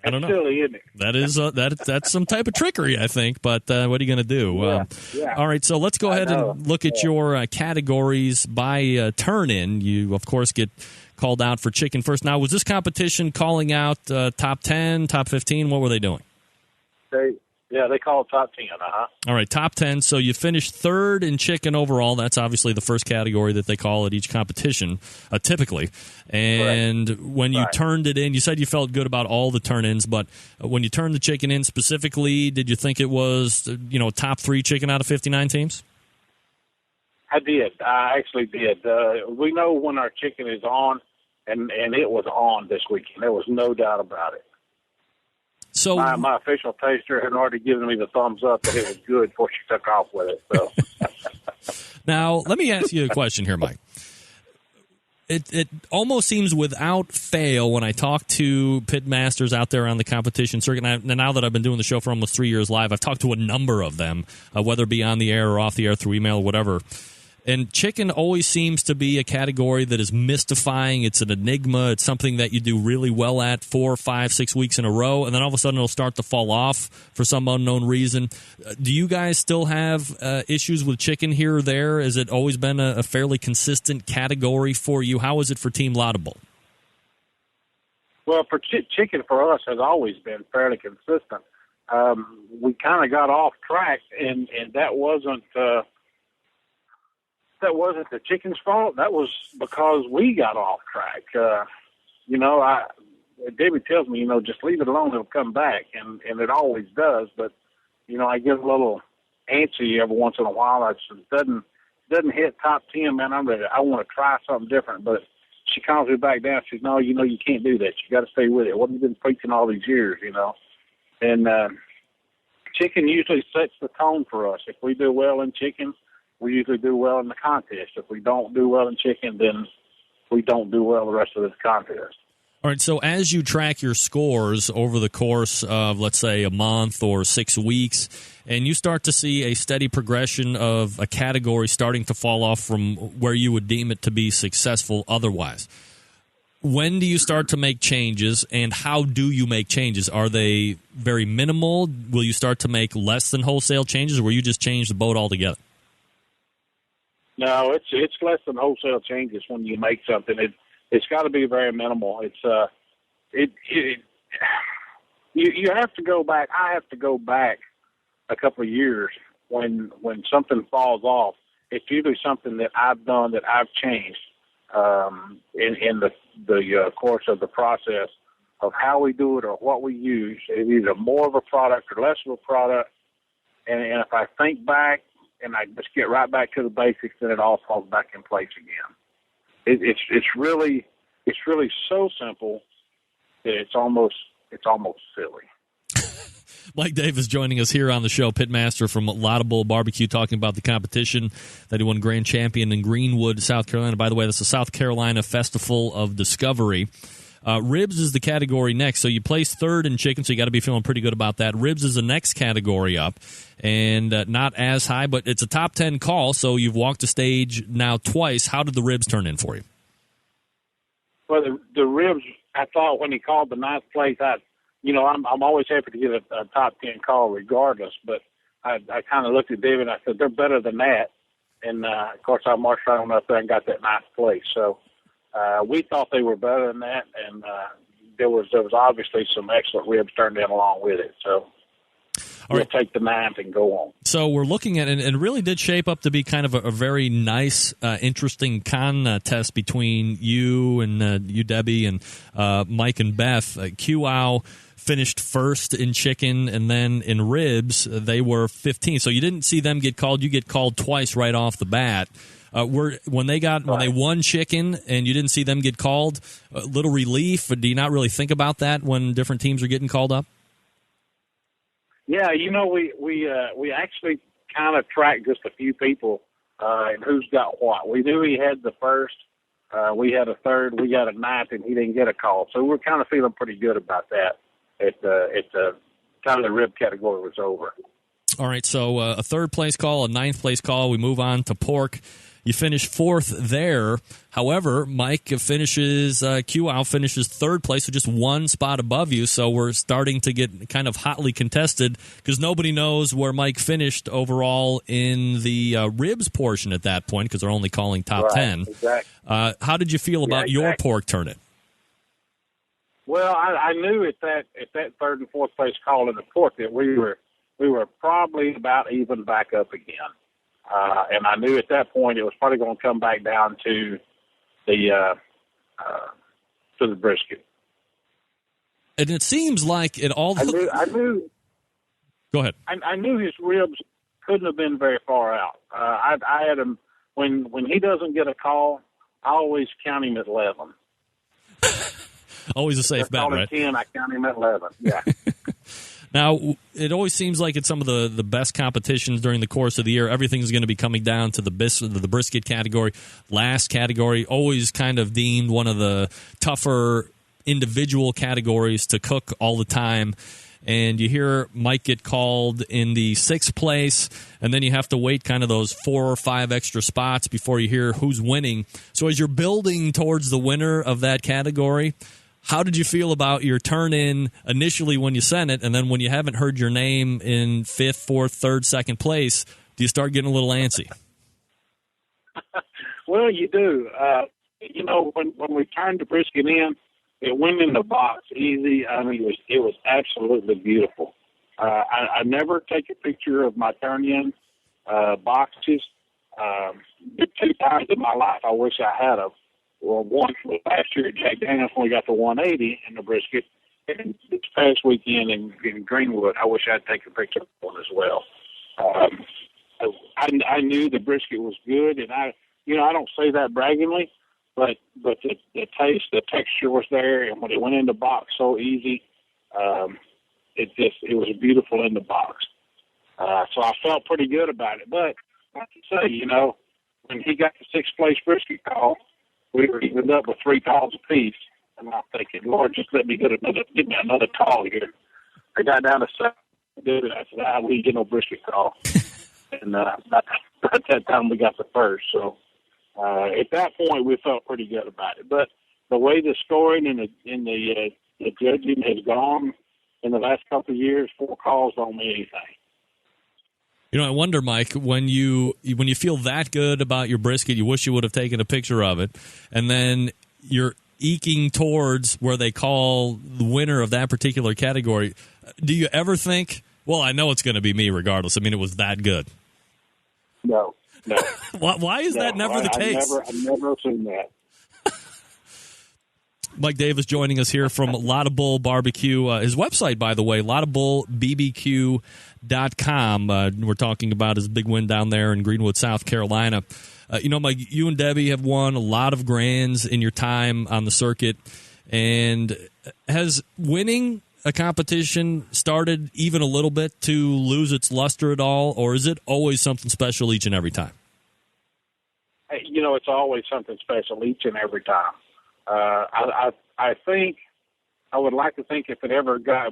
I don't know. Silly, isn't it? That is that's some type of trickery, I think. But what are you going to do? Yeah. All right, so let's go ahead and look at your categories by turn-in. You, of course, get called out for chicken first. Now, was this competition calling out top 10, top 15? What were they doing? They call it top 10, All right, top 10. So you finished third in chicken overall. That's obviously the first category that they call at each competition, typically. And when you turned it in, you said you felt good about all the turn-ins, but when you turned the chicken in specifically, did you think it was, top 3 chicken out of 59 teams? I did. I actually did. We know when our chicken is on, and it was on this weekend. There was no doubt about it. So my official taster had already given me the thumbs up that it was good before she took off with it. So now let me ask you a question here, Mike. It almost seems without fail when I talk to pit masters out there on the competition circuit, and now that I've been doing the show for almost 3 years live, I've talked to a number of them, whether it be on the air or off the air through email or whatever. And chicken always seems to be a category that is mystifying. It's an enigma. It's something that you do really well at 4, 5, 6 weeks in a row, and then all of a sudden it'll start to fall off for some unknown reason. Do you guys still have issues with chicken here or there? Has it always been a fairly consistent category for you? How is it for Team Laudable? Well, for chicken for us has always been fairly consistent. We kind of got off track, and that wasn't the chicken's fault. That was because we got off track. David tells me, just leave it alone, it'll come back, and it always does. But, I get a little antsy every once in a while. It doesn't hit top 10, man. I'm ready. I want to try something different. But she calms me back down. She says, no, you can't do that. You got to stay with it. What have you been preaching all these years, And chicken usually sets the tone for us. If we do well in chicken, we usually do well in the contest. If we don't do well in chicken, then we don't do well the rest of the contest. All right, so as you track your scores over the course of, let's say, a month or 6 weeks, and you start to see a steady progression of a category starting to fall off from where you would deem it to be successful otherwise, when do you start to make changes, and how do you make changes? Are they very minimal? Will you start to make less than wholesale changes, or will you just change the boat altogether? No, it's less than wholesale changes when you make something. It's got to be very minimal. You have to go back. I have to go back a couple of years when something falls off. It's usually something that I've done, that I've changed in the course of the process of how we do it or what we use. It's either more of a product or less of a product. And if I think back, and I just get right back to the basics, and it all falls back in place again. It's really so simple that it's almost silly. Mike Davis joining us here on the show, pitmaster from Laudable Barbecue, talking about the competition that he won grand champion in Greenwood, South Carolina. By the way, that's the South Carolina Festival of Discovery. Ribs is the category next. So you placed third in chicken, so you got to be feeling pretty good about that. Ribs is the next category up, and not as high, but it's a top 10 call, so you've walked the stage now twice. How did the ribs turn in for you? Well, the ribs, I thought when he called the ninth place, I'm always happy to get a top 10 call regardless, but I kind of looked at David and I said, they're better than that. And, of course, I marched right on up there and got that ninth place. So we thought they were better than that, and there was obviously some excellent ribs turned in along with it. So we'll take the 9th and go on. So we're looking at, and it really did shape up to be kind of a very nice, interesting contest between you and you, Debbie, and Mike and Beth. QOW finished first in chicken, and then in ribs, they were 15. So you didn't see them get called. You get called twice right off the bat. When they won chicken and you didn't see them get called, a little relief. Do you not really think about that when different teams are getting called up? Yeah, we actually kind of tracked just a few people and who's got what. We knew he had the first. We had a third. We got a 9th, and he didn't get a call. So we're kind of feeling pretty good about that. At the time the rib category was over. All right, so a third place call, a 9th place call. We move on to pork. You finish 4th there. However, Mike finishes, QOW finishes 3rd place, so just one spot above you. So we're starting to get kind of hotly contested because nobody knows where Mike finished overall in the ribs portion at that point because they're only calling top 10. Exactly. How did you feel about your pork tournament? Well, I knew at that 3rd and 4th place call in the pork that we were probably about even back up again. And I knew at that point it was probably going to come back down to the brisket. And it seems like it all. I knew. Go ahead. I knew his ribs couldn't have been very far out. I had him when he doesn't get a call. I always count him at 11. Always a safe bet, right? 10, I count him at 11. Yeah. Now, it always seems like in some of the best competitions during the course of the year, everything's going to be coming down to the brisket category. Last category, always kind of deemed one of the tougher individual categories to cook all the time. And you hear Mike get called in the 6th place, and then you have to wait kind of those 4 or 5 extra spots before you hear who's winning. So as you're building towards the winner of that category, how did you feel about your turn-in initially when you sent it, and then when you haven't heard your name in 5th, 4th, 3rd, 2nd place, do you start getting a little antsy? Well, you do. When we turned the brisket in, it went in the box easy. I mean, it was absolutely beautiful. I never take a picture of my turn-in boxes. 2 times in my life I wish I had them. Well, one was last year at Jack Daniels when we got the 180 in the brisket, and this past weekend in Greenwood, I wish I'd take a picture of one as well. I knew the brisket was good, and I don't say that braggingly, but the taste, the texture was there, and when it went in the box so easy, it was beautiful in the box. So I felt pretty good about it. But like you say, when he got the 6th place brisket call, we were evened up with 3 calls apiece, and I'm thinking, Lord, just let me give me another call here. I got down to 7. I said, we didn't get no brisket call. And by that time, we got the first. So at that point, we felt pretty good about it. But the way the scoring and the judging has gone in the last couple of years, 4 calls don't mean anything. I wonder, Mike, when you feel that good about your brisket, you wish you would have taken a picture of it, and then you're eking towards where they call the winner of that particular category. Do you ever think, well, I know it's going to be me regardless? I mean, it was that good. No. Why is that never the case? I've never seen that. Mike Davis joining us here from Lotta Bull Barbecue. His website, by the way, lottabullbbq.com. We're talking about his big win down there in Greenwood, South Carolina. Mike, you and Debbie have won a lot of grands in your time on the circuit. And has winning a competition started even a little bit to lose its luster at all, or is it always something special each and every time? It's always something special each and every time. I think I would like to think if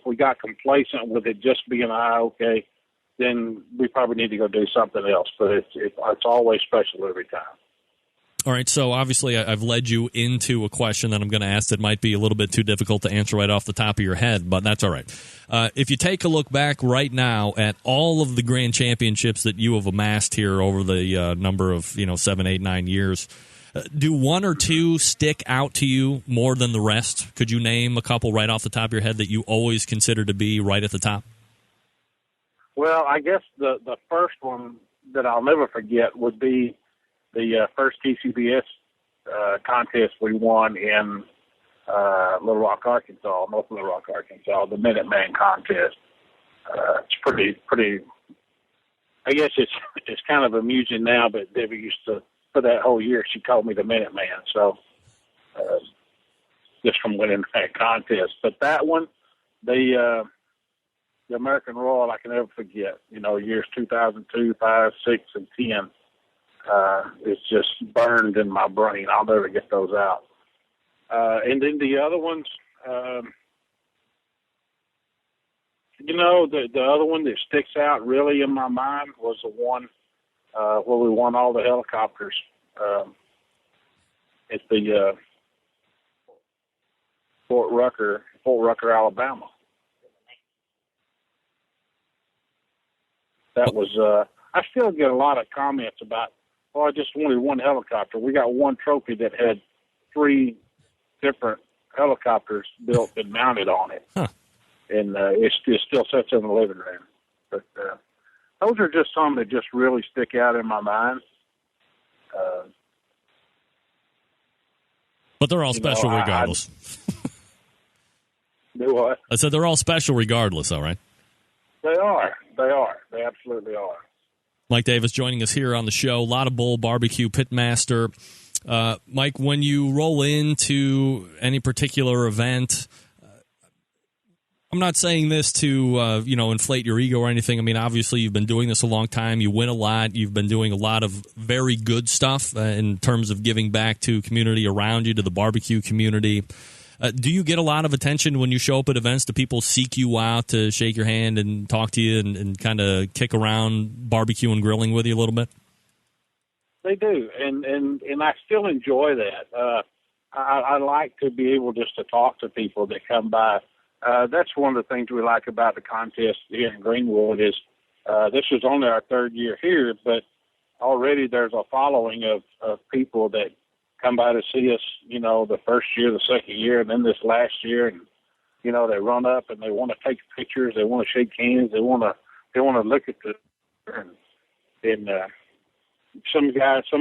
we got complacent with it just being okay, then we probably need to go do something else. But it's always special every time. All right, so obviously I've led you into a question that I'm going to ask that might be a little bit too difficult to answer right off the top of your head, but that's all right. If you take a look back right now at all of the Grand Championships that you have amassed here over the number of 7, 8, 9 years, do one or two stick out to you more than the rest? Could you name a couple right off the top of your head that you always consider to be right at the top? Well, I guess the first one that I'll never forget would be the first TCBS contest we won in Little Rock, Arkansas, North Little Rock, Arkansas, the Minuteman contest. It's pretty. I guess it's kind of amusing now, but Debbie used to, for that whole year, she called me the Minuteman. So just from winning that contest, but that one, the American Royal, I can never forget. Years 2002, 5, 6, and 10. It's just burned in my brain. I'll never get those out. And then the other ones, the other one that sticks out really in my mind was the one where we won all the helicopters at the Fort Rucker, Alabama. That was, I still get a lot of comments about, I just wanted one helicopter. We got one trophy that had 3 different helicopters built and mounted on it. Huh. And it still sits in the living room. But those are just some that just really stick out in my mind. But they're all special regardless. Do what? I said they're all special regardless, all right? They are. They absolutely are. Mike Davis joining us here on the show. Lotta Bull Barbecue Pitmaster. Mike, when you roll into any particular event, I'm not saying this to inflate your ego or anything. I mean, obviously, you've been doing this a long time. You win a lot. You've been doing a lot of very good stuff in terms of giving back to community around you, to the barbecue community. Do you get a lot of attention when you show up at events? Do people seek you out to shake your hand and talk to you and kind of kick around barbecue and grilling with you a little bit? They do, and I still enjoy that. I like to be able just to talk to people that come by. That's one of the things we like about the contest here in Greenwood is this is only our 3rd year here, but already there's a following of people that come by to see us, the first year, the second year, and then this last year, and they run up and they want to take pictures, they want to shake hands, they want to look at the, and some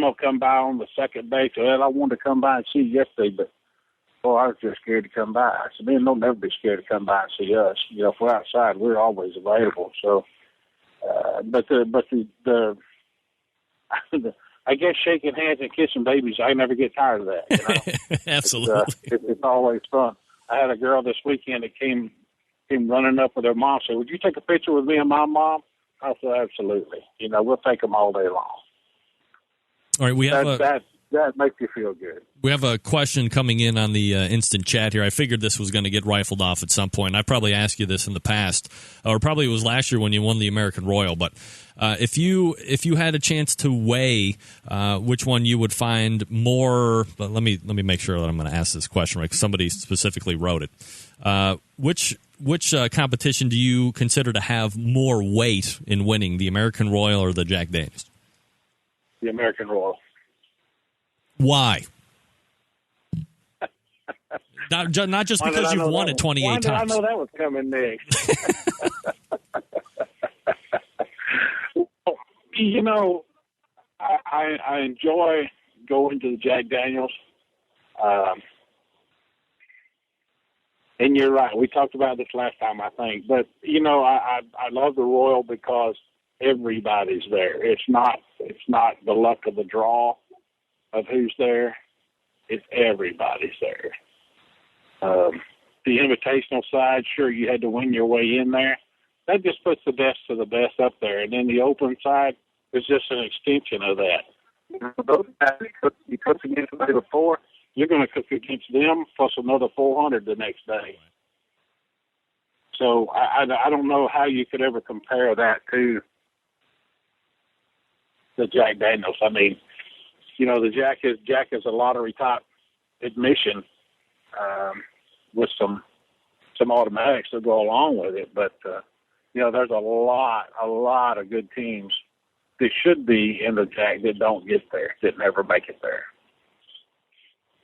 will come by on the second day. So, I wanted to come by and see you yesterday, but I was just scared to come by. I said, man, don't never be scared to come by and see us. If we're outside, we're always available. So, but the I guess shaking hands and kissing babies, I never get tired of that. Absolutely. It's always fun. I had a girl this weekend that came running up with her mom, said, would you take a picture with me and my mom? I said, absolutely. We'll take them all day long. All right, we have that makes you feel good. We have a question coming in on the instant chat here. I figured this was going to get rifled off at some point. I probably asked you this in the past, or probably it was last year when you won the American Royal. But if you had a chance to weigh which one you would find more, let me make sure that I'm going to ask this question right, because somebody specifically wrote it. Which competition do you consider to have more weight in winning, the American Royal or the Jack Daniels? The American Royal. Why? Not just because you've won it 28 times. I know that was coming next. I enjoy going to the Jack Daniels. And you're right. We talked about this last time, I think. But, I love the Royal because everybody's there. It's not the luck of the draw of who's there. It's everybody's there. The invitational side, sure, you had to win your way in there. That just puts the best of the best up there. And then the open side is just an extension of that. Those guys you cook against somebody before, you're going to cook against them plus another 400 the next day. So I don't know how you could ever compare that to the Jack Daniels. I mean, the Jack is a lottery type admission with some automatics that go along with it. But there's a lot of good teams that should be in the Jack that don't get there, that never make it there.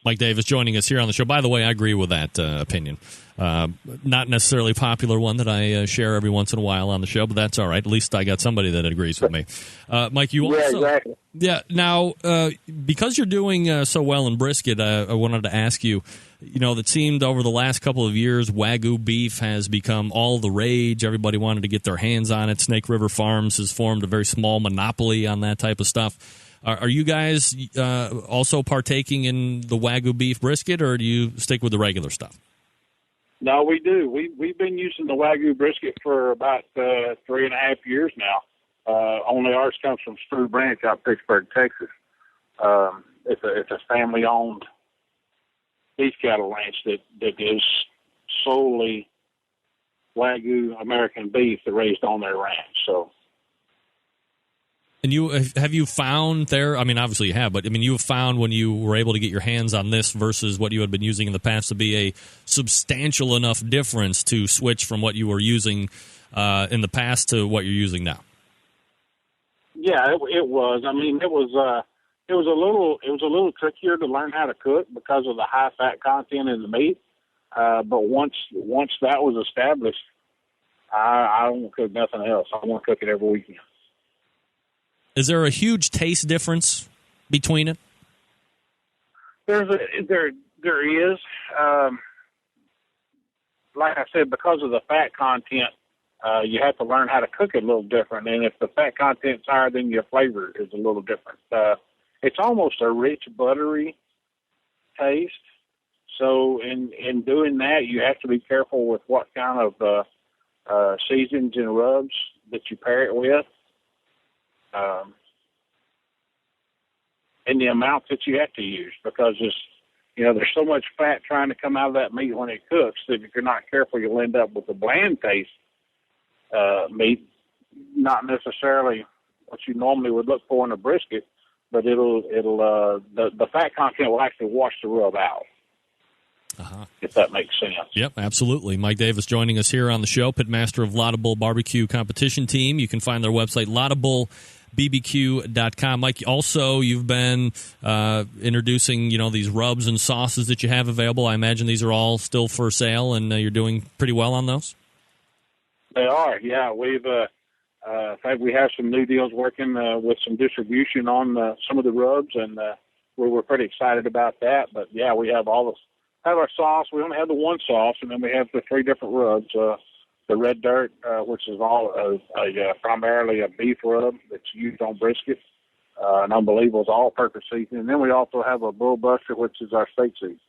Mike Davis joining us here on the show. By the way, I agree with that opinion. Not necessarily a popular one that I share every once in a while on the show, but that's all right. At least I got somebody that agrees with me. Mike, you also... exactly. Yeah, now, because you're doing so well in brisket, I wanted to ask you, it seemed over the last couple of years, Wagyu beef has become all the rage. Everybody wanted to get their hands on it. Snake River Farms has formed a very small monopoly on that type of stuff. Are you guys also partaking in the Wagyu beef brisket, or do you stick with the regular stuff? No, we do. We've been using the Wagyu brisket for about 3.5 years now. Only ours comes from Spruce Branch out of Pittsburgh, Texas. It's a family-owned beef cattle ranch that is solely Wagyu American beef that raised on their ranch. So. And have you found there? I mean, obviously you have, but you have found when you were able to get your hands on this versus what you had been using in the past to be a substantial enough difference to switch from what you were using in the past to what you're using now. Yeah, it was. I mean, it was a little trickier to learn how to cook because of the high fat content in the meat. But once that was established, I don't cook nothing else. I want to cook it every weekend. Is there a huge taste difference between it? There is. Like I said, because of the fat content, you have to learn how to cook it a little different. And if the fat content's higher, then your flavor is a little different. It's almost a rich, buttery taste. So in doing that, you have to be careful with what kind of seasonings and rubs that you pair it with. And the amount that you have to use, because there's so much fat trying to come out of that meat when it cooks that if you're not careful, you'll end up with a bland taste meat, not necessarily what you normally would look for in a brisket, but the fat content will actually wash the rub out. If that makes sense. Yep, absolutely. Mike Davis joining us here on the show, pitmaster of Laudable Barbecue Competition Team. You can find their website, laudablebbq.com. Mike, also, you've been introducing, these rubs and sauces that you have available. I imagine these are all still for sale, and you're doing pretty well on those? They are, yeah. We've, in fact, we have some new deals working with some distribution on some of the rubs, and we're pretty excited about that. But, yeah, we have our sauce. We only have the one sauce, and then we have the 3 different rubs. The Red Dirt, which is primarily a beef rub that's used on brisket. An Unbelievable's all-purpose seasoning. And then we also have a Bull Buster, which is our steak seasoning.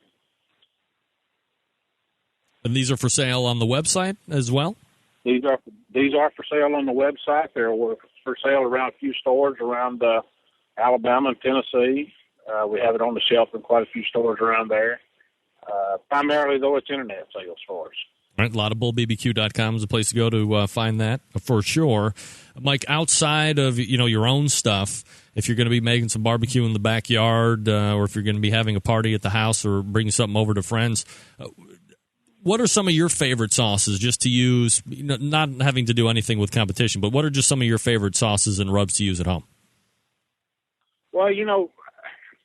And these are for sale on the website as well? These are for sale on the website. They're for sale around a few stores around Alabama and Tennessee. We have it on the shelf in quite a few stores around there. Primarily, though, it's internet sales for us. Right, laudablebbq.com is a place to go to find that for sure. Mike, outside of your own stuff, if you're going to be making some barbecue in the backyard, or if you're going to be having a party at the house or bringing something over to friends, what are some of your favorite sauces just to use, not having to do anything with competition, but what are just some of your favorite sauces and rubs to use at home? Well,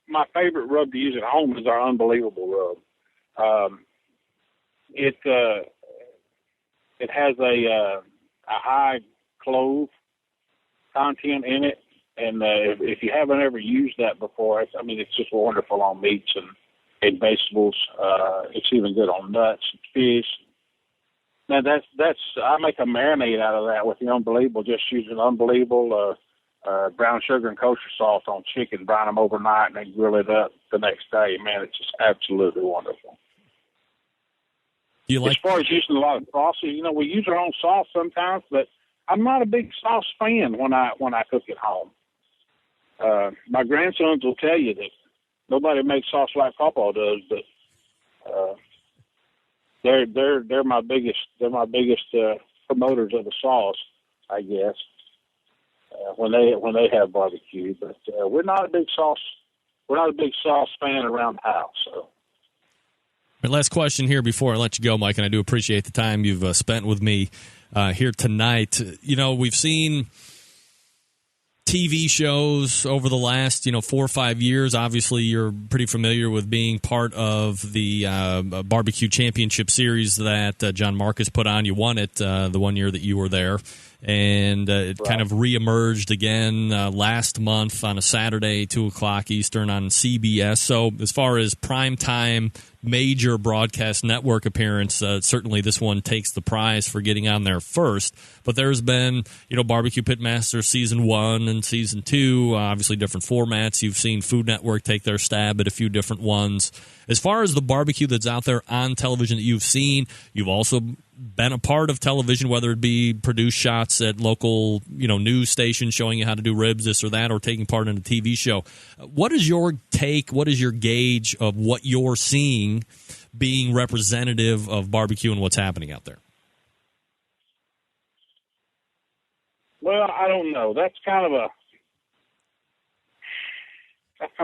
my favorite rub to use at home is our Unbelievable rub. It has a high clove content in it, and if you haven't ever used that before, it's just wonderful on meats and vegetables. It's even good on nuts and fish. Now I make a marinade out of that with the Unbelievable, just using Unbelievable, brown sugar and kosher sauce on chicken, brine them overnight, and then grill it up the next day. Man, it's just absolutely wonderful. As far as using a lot of sauces, we use our own sauce sometimes, but I'm not a big sauce fan when I cook at home. My grandsons will tell you that nobody makes sauce like Papa does, but they're my biggest promoters of the sauce, I guess. When they have barbecue, but we're not a big sauce fan around the house. So. My last question here before I let you go, Mike, and I do appreciate the time you've spent with me here tonight. We've seen TV shows over the last 4 or 5 years. Obviously, you're pretty familiar with being part of the Barbecue Championship Series that John Marcus put on. You won it the one year that you were there. And it kind of reemerged again last month on a Saturday, 2 o'clock Eastern on CBS. So as far as primetime major broadcast network appearance, certainly this one takes the prize for getting on there first. But there's been, Barbecue Pitmaster Season 1 and Season 2, obviously different formats. You've seen Food Network take their stab at a few different ones. As far as the barbecue that's out there on television that you've seen, you've also been a part of television, whether it be produced shots at local, news stations showing you how to do ribs, this or that, or taking part in a TV show. What is your take? What is your gauge of what you're seeing being representative of barbecue and what's happening out there? Well, I don't know. That's kind of a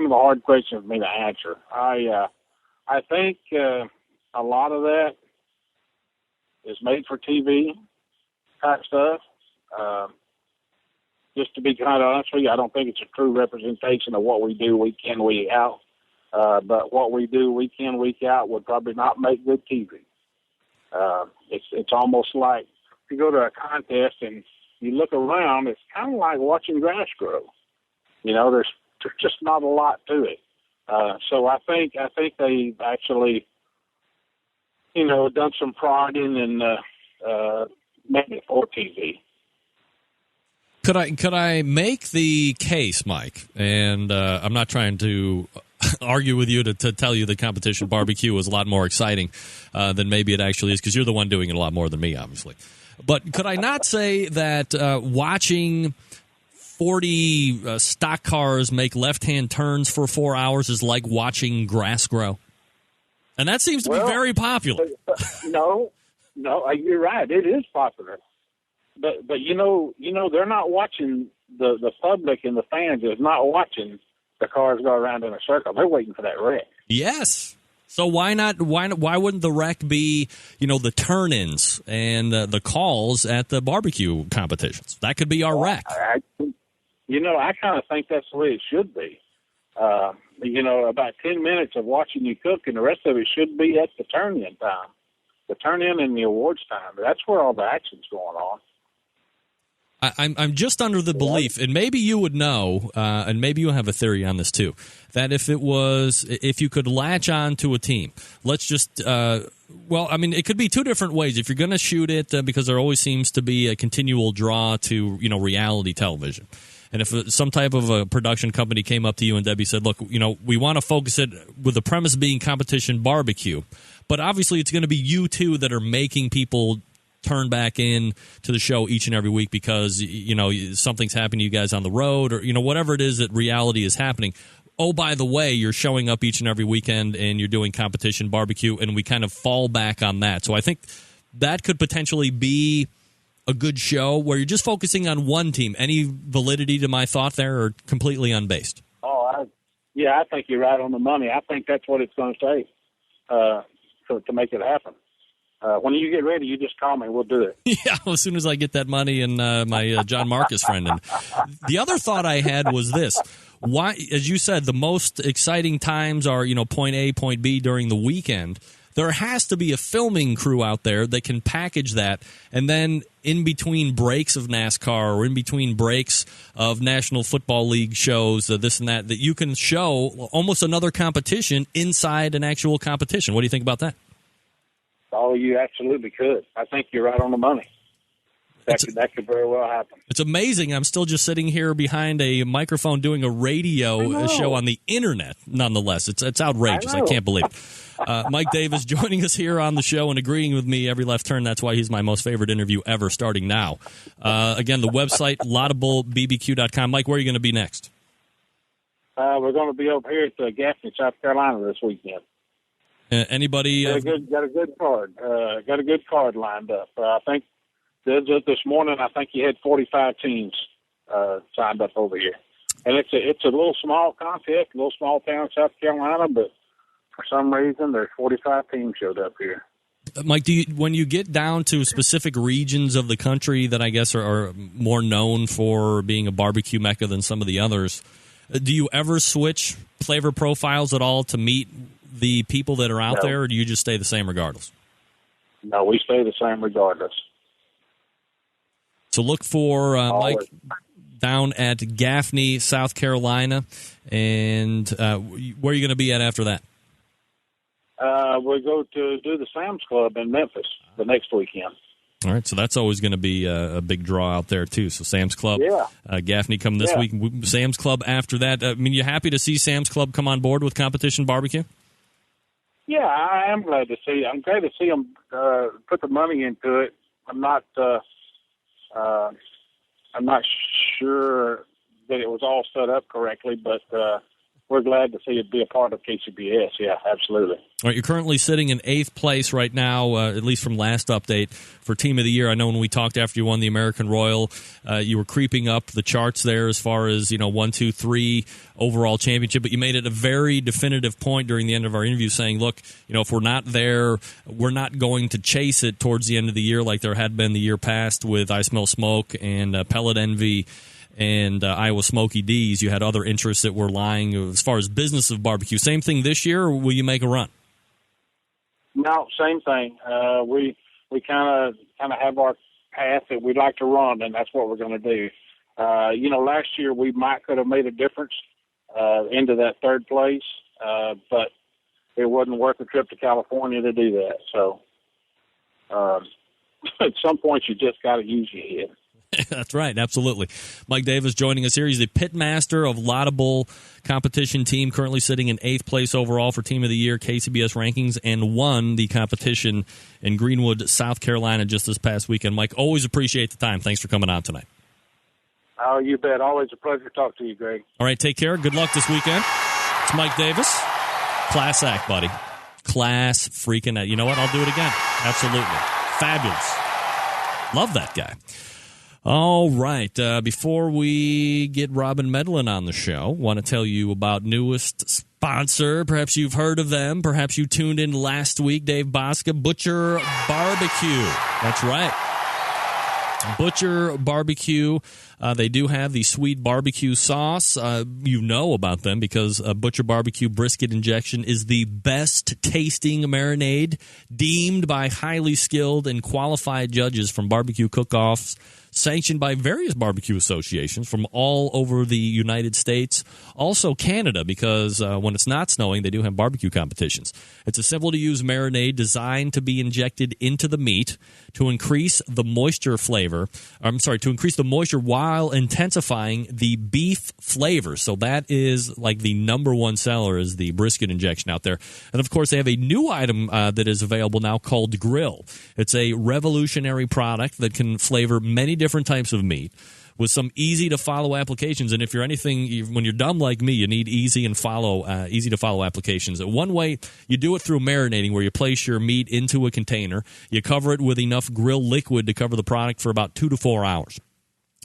hard question for me to answer. I think a lot of that is made for TV type stuff. Just to be kind of honest with you, I don't think it's a true representation of what we do week in, week out. But what we do week in, week out would probably not make good TV. It's almost like if you go to a contest and you look around, it's kind of like watching grass grow. There's just not a lot to it. So I think they've actually, done some prodding and making it for TV. Could I make the case, Mike? And I'm not trying to argue with you to tell you the competition barbecue is a lot more exciting than maybe it actually is, because you're the one doing it a lot more than me, obviously. But could I not say that watching 40 stock cars make left-hand turns for 4 hours is like watching grass grow? And that seems to be very popular. No, you're right. It is popular. But they're not watching, the public and the fans is not watching the cars go around in a circle. They're waiting for that wreck. Yes. So why not? Why wouldn't the wreck be, the turn-ins and the calls at the barbecue competitions? That could be our wreck. I kind of think that's the way it should be. About 10 minutes of watching you cook, and the rest of it should be at the turn-in time. The turn-in and the awards time. That's where all the action's going on. I'm just under the belief, and maybe you would know, and maybe you have a theory on this too, that if you could latch on to a team, let's just, it could be two different ways. If you're going to shoot it, because there always seems to be a continual draw to, reality television. And if some type of a production company came up to you and Debbie said, look, we want to focus it with the premise being competition barbecue, but obviously it's going to be you two that are making people turn back in to the show each and every week because, something's happening to you guys on the road or, whatever it is that reality is happening. Oh, by the way, you're showing up each and every weekend and you're doing competition barbecue, and we kind of fall back on that. So I think that could potentially be a good show where you're just focusing on one team. Any validity to my thought there, or completely unbased? I think you're right on the money. I think that's what it's going to take to make it happen. When you get ready, you just call me. We'll do it. Yeah, as soon as I get that money and my John Marcus friend. And the other thought I had was this. Why, as you said, the most exciting times are, point A, point B during the weekend. There has to be a filming crew out there that can package that, and then in between breaks of NASCAR or in between breaks of National Football League shows, this and that you can show almost another competition inside an actual competition. What do you think about that? Oh, you absolutely could. I think you're right on the money. That could very well happen. It's amazing. I'm still just sitting here behind a microphone doing a radio show on the internet, nonetheless. It's outrageous. I can't believe it. Mike Davis joining us here on the show and agreeing with me every left turn. That's why he's my most favorite interview ever, starting now. Again, the website, laudablebbq.com. Mike, where are you going to be next? We're going to be over here at Gaffney, South Carolina this weekend. Anybody? Got a good card. Got a good card lined up. I think this morning, I think you had 45 teams signed up over here, and it's a little small contest, a little small town, South Carolina, but for some reason there's 45 teams showed up here. Mike, when you get down to specific regions of the country that I guess are more known for being a barbecue mecca than some of the others, do you ever switch flavor profiles at all to meet the people that are out there, or do you just stay the same regardless? No, we stay the same regardless. So look for Mike down at Gaffney, South Carolina, and where are you going to be at after that? We'll go to do the Sam's Club in Memphis the next weekend. All right, so that's always going to be a big draw out there, too. So Sam's Club, Gaffney come this week. Sam's Club after that. I mean, you happy to see Sam's Club come on board with Competition Barbecue? Yeah, I am glad to see. I'm glad to see them put the money into it. I'm not sure that it was all set up correctly, but we're glad to see it be a part of KCBS. Yeah, absolutely. All right, you're currently sitting in 8th place right now, at least from last update, for Team of the Year. I know when we talked after you won the American Royal, you were creeping up the charts there as far as, 1, 2, 3 overall championship, but you made it a very definitive point during the end of our interview saying, look, if we're not there, we're not going to chase it towards the end of the year like there had been the year past with I Smell Smoke and Pellet Envy and Iowa Smoky D's. You had other interests that were lying as far as business of barbecue. Same thing this year, or will you make a run? No, same thing. We kind of have our path that we'd like to run, and that's what we're going to do. Last year we could have made a difference into that 3rd place, but it wasn't worth the trip to California to do that. So at some point you just got to use your head. That's right, absolutely. Mike Davis joining us here. He's the pitmaster of Laudable competition team, currently sitting in 8th place overall for Team of the Year KCBS rankings, and won the competition in Greenwood, South Carolina just this past weekend. Mike, always appreciate the time. Thanks for coming on tonight. Oh, you bet. Always a pleasure to talk to you, Greg. All right, take care. Good luck this weekend. It's Mike Davis. Class act, buddy. Class freaking act. You know what? I'll do it again. Absolutely. Fabulous. Love that guy. All right. Before we get Robyn Medlin on the show, want to tell you about newest sponsor. Perhaps you've heard of them. Perhaps you tuned in last week. Dave Bosca, Butcher Barbecue. That's right. Butcher Barbecue. They do have the sweet barbecue sauce. You know about them because Butcher Barbecue Brisket Injection is the best tasting marinade, deemed by highly skilled and qualified judges from barbecue cook-offs, sanctioned by various barbecue associations from all over the United States, also Canada, because when it's not snowing, they do have barbecue competitions. It's a simple-to-use marinade designed to be injected into the meat to increase the moisture to increase the moisture while intensifying the beef flavor. So that is like the number one seller is the brisket injection out there. And, of course, they have a new item that is available now called Grill. It's a revolutionary product that can flavor many different types of meat with some easy-to-follow applications. And if you're anything, when you're dumb like me, you need easy-to-follow applications. One way, you do it through marinating, where you place your meat into a container. You cover it with enough grill liquid to cover the product for about 2 to 4 hours.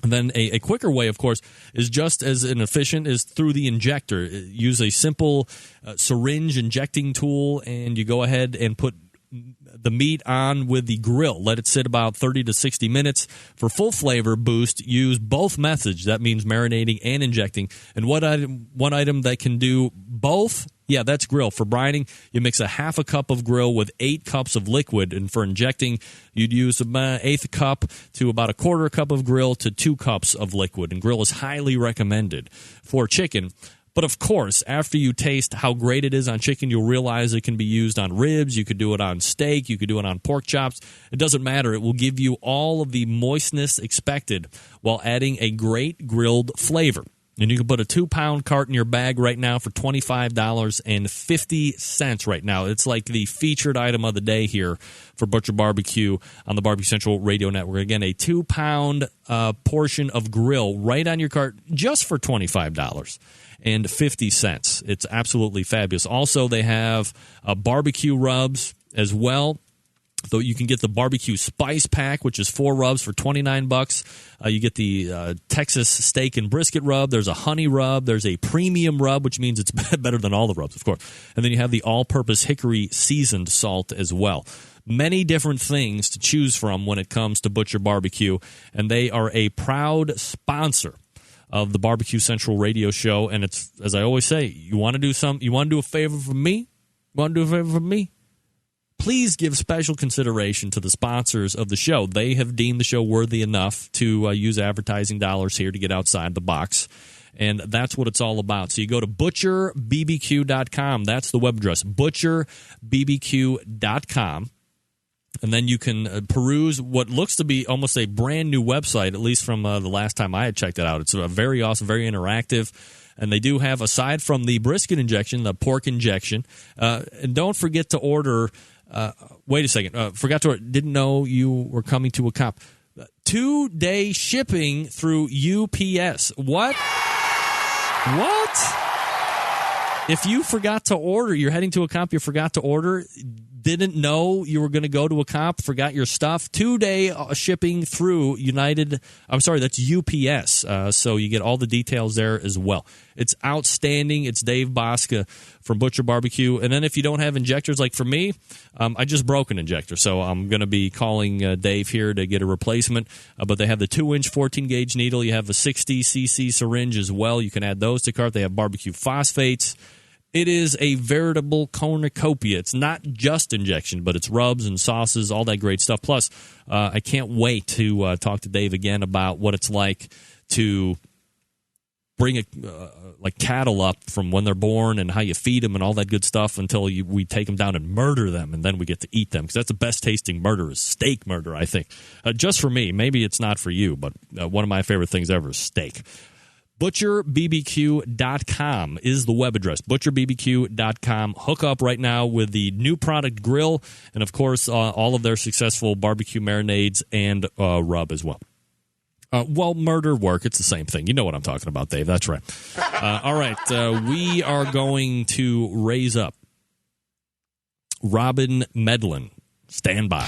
And then a quicker way, of course, is just as inefficient, is through the injector. Use a simple syringe injecting tool, and you go ahead and put the meat on with the grill. Let it sit about 30 to 60 minutes. For full flavor boost, use both methods. That means marinating and injecting. And one item that can do both, that's grill. For brining, you mix a half a cup of grill with 8 cups of liquid. And for injecting, you'd use about 1/8 cup to about 1/4 cup of grill to 2 cups of liquid. And grill is highly recommended for chicken. But, of course, after you taste how great it is on chicken, you'll realize it can be used on ribs. You could do it on steak. You could do it on pork chops. It doesn't matter. It will give you all of the moistness expected while adding a great grilled flavor. And you can put a 2-pound cart in your bag right now for $25.50 right now. It's like the featured item of the day here for Butcher Barbecue on the Barbecue Central Radio Network. Again, a 2-pound portion of grill right on your cart just for $25.50. It's absolutely fabulous. Also, they have barbecue rubs as well. So you can get the barbecue spice pack, which is 4 rubs for $29. You get the Texas steak and brisket rub. There's a honey rub. There's a premium rub, which means it's better than all the rubs, of course. And then you have the all-purpose hickory seasoned salt as well. many different things to choose from when it comes to Butcher Barbecue, and they are a proud sponsor of the Barbecue Central radio show. And it's, as I always say, you want to do a favor for me? Please give special consideration to the sponsors of the show. They have deemed the show worthy enough to use advertising dollars here to get outside the box. And that's what it's all about. So you go to butcherbbq.com. That's the web address, butcherbbq.com. And then you can peruse what looks to be almost a brand new website, at least from the last time I had checked it out. It's very awesome, very interactive. And they do have, aside from the brisket injection, the pork injection. And don't forget to order... wait a second. Didn't know you were coming to a comp. 2-day shipping through UPS. What? If you forgot to order, you're heading to a comp, you forgot to order, didn't know you were going to go to a comp, forgot your stuff, 2-day shipping through that's UPS. So you get all the details there as well. It's outstanding. It's Dave Bosca from Butcher Barbecue. And then if you don't have injectors, like for me, I just broke an injector. So I'm going to be calling Dave here to get a replacement. But they have the 2-inch 14-gauge needle. You have a 60cc syringe as well. You can add those to cart. They have barbecue phosphates. It is a veritable cornucopia. It's not just injection, but it's rubs and sauces, all that great stuff. Plus, I can't wait to talk to Dave again about what it's like to bring cattle up from when they're born and how you feed them and all that good stuff until we take them down and murder them, and then we get to eat them, because that's the best tasting murder, is steak murder, I think. Just for me. Maybe it's not for you, but one of my favorite things ever is steak. ButcherBBQ.com is the web address. ButcherBBQ.com. Hook up right now with the new product grill and, of course, all of their successful barbecue marinades and rub as well. Murder work, it's the same thing. You know what I'm talking about, Dave. That's right. All right. We are going to raise up Robyn Medlin. Stand by.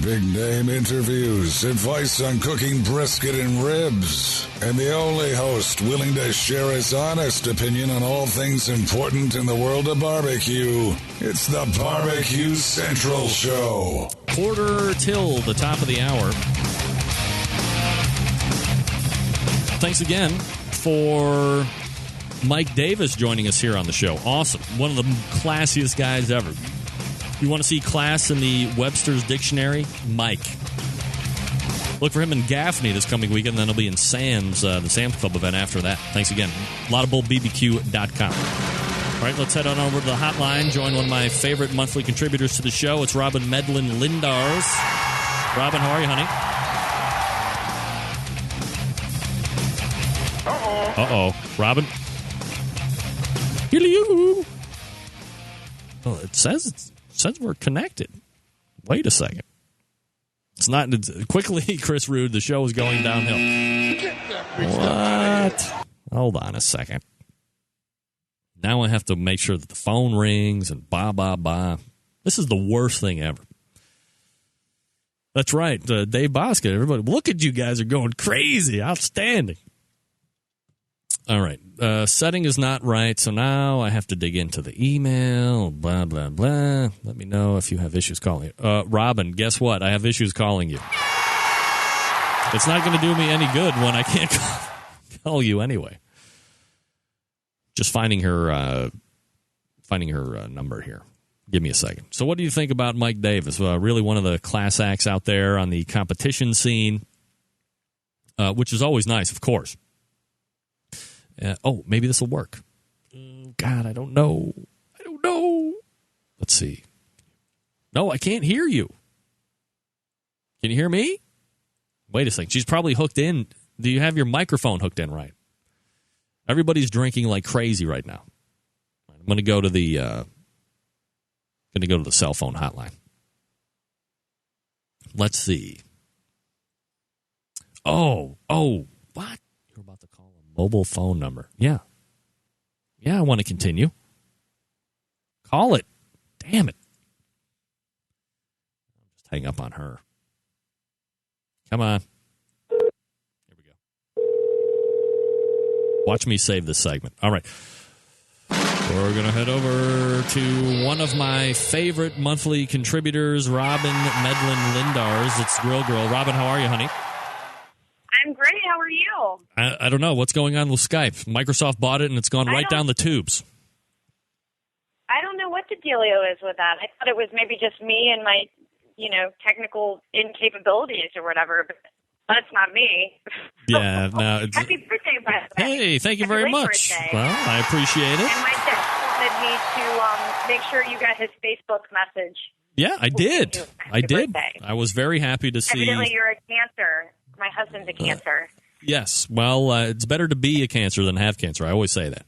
Big name interviews, advice on cooking brisket and ribs, and the only host willing to share his honest opinion on all things important in the world of barbecue. It's the Barbecue Central Show. Quarter till the top of the hour. Thanks again for Mike Davis joining us here on the show. Awesome. One of the classiest guys ever. You want to see class in the Webster's Dictionary? Mike. Look for him in Gaffney this coming weekend, and then he'll be in Sam's, the Sam's Club event after that. Thanks again. LaudableBBQ.com. All right, let's head on over to the hotline. Join one of my favorite monthly contributors to the show. It's Robyn Lindars. Robyn, how are you, honey? Uh-oh. Robyn? Hello. Oh, it says we're connected. Wait a second. It's not. Quickly, Chris Rude, the show is going downhill. What? Hold on a second. Now I have to make sure that the phone rings and blah, blah, blah. This is the worst thing ever. That's right. Dave Bosca, everybody, look at you guys are going crazy. Outstanding. All right. Setting is not right, so now I have to dig into the email, blah, blah, blah. Let me know if you have issues calling. Robyn, guess what? I have issues calling you. It's not going to do me any good when I can't call you anyway. Just finding her number here. Give me a second. So what do you think about Mike Davis? Really one of the class acts out there on the competition scene, which is always nice, of course. Maybe this will work. God, I don't know. Let's see. No, I can't hear you. Can you hear me? Wait a second. She's probably hooked in. Do you have your microphone hooked in right? Everybody's drinking like crazy right now. I'm going to go to the cell phone hotline. Let's see. Oh, what? You're about to call a mobile phone number. Yeah, I want to continue. Call it. Damn it. Just hang up on her. Come on. Here we go. Watch me save this segment. All right. We're going to head over to one of my favorite monthly contributors, Robyn Lindars. It's Grill Girl. Robyn, how are you, honey? I'm great. How are you? I don't know. What's going on with Skype? Microsoft bought it, and it's gone right down the tubes. I don't know what the dealio is with that. I thought it was maybe just me and my, technical incapabilities or whatever, but that's not me. Yeah. No, Happy birthday, by the way. Hey, thank you Happy very late much. birthday. Well, I appreciate it. And my dad wanted me to make sure you got his Facebook message. Yeah, I did. Happy birthday. I was very happy to see. Evidently, you're a Cancer. My husband's a Cancer. Yes. Well, it's better to be a Cancer than have cancer. I always say that.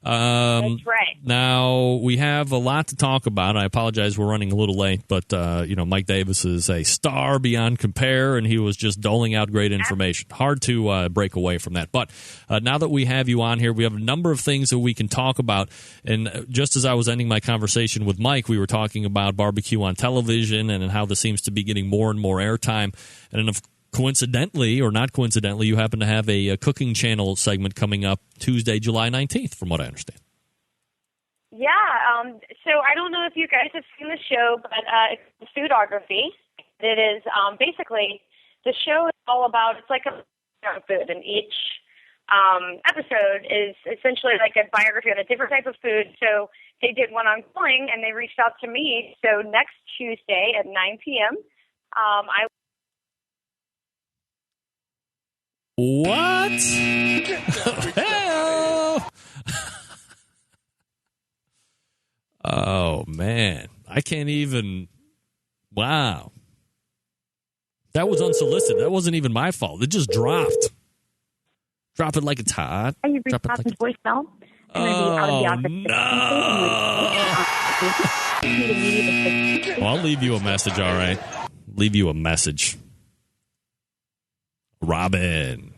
That's right. Now, we have a lot to talk about. I apologize we're running a little late, but, Mike Davis is a star beyond compare, and he was just doling out great information. Hard to break away from that. But now that we have you on here, we have a number of things that we can talk about. And just as I was ending my conversation with Mike, we were talking about barbecue on television and how this seems to be getting more and more airtime. And of coincidentally, or not coincidentally, you happen to have a cooking channel segment coming up Tuesday, July 19th, from what I understand. Yeah. So I don't know if you guys have seen the show, but it's foodography. It is basically, the show is all about, it's like a food, and each episode is essentially like a biography on a different type of food. So they did one on grilling, and they reached out to me. So next Tuesday at 9 p.m., What? Oh, man. I can't even. Wow. That was unsolicited. That wasn't even my fault. It just dropped. Drop it like it's hot. And you reach out to voicemail. Oh, no. Well, I'll leave you a message, all right? Leave you a message. Robyn.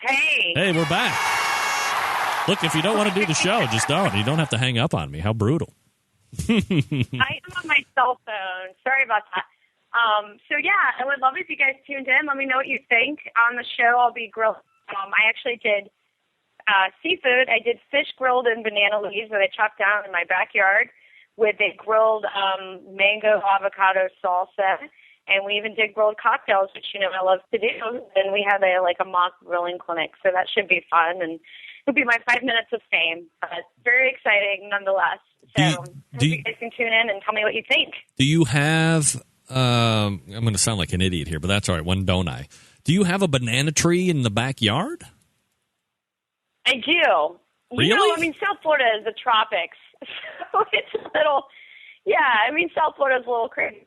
Hey, we're back. Look, if you don't want to do the show, just don't. You don't have to hang up on me. How brutal. I am on my cell phone. Sorry about that. I would love it if you guys tuned in. Let me know what you think. On the show, I'll be grilling. I actually did seafood. I did fish grilled in banana leaves that I chopped down in my backyard with a grilled mango avocado salsa. And we even did grilled cocktails, which, I love to do. And we have a mock grilling clinic, so that should be fun. And it'll be my 5 minutes of fame. But very exciting nonetheless. So hope you guys can tune in and tell me what you think. Do you have, I'm going to sound like an idiot here, but that's all right. When don't I? Do you have a banana tree in the backyard? I do. Really? South Florida is the tropics. So it's a little, South Florida is a little crazy.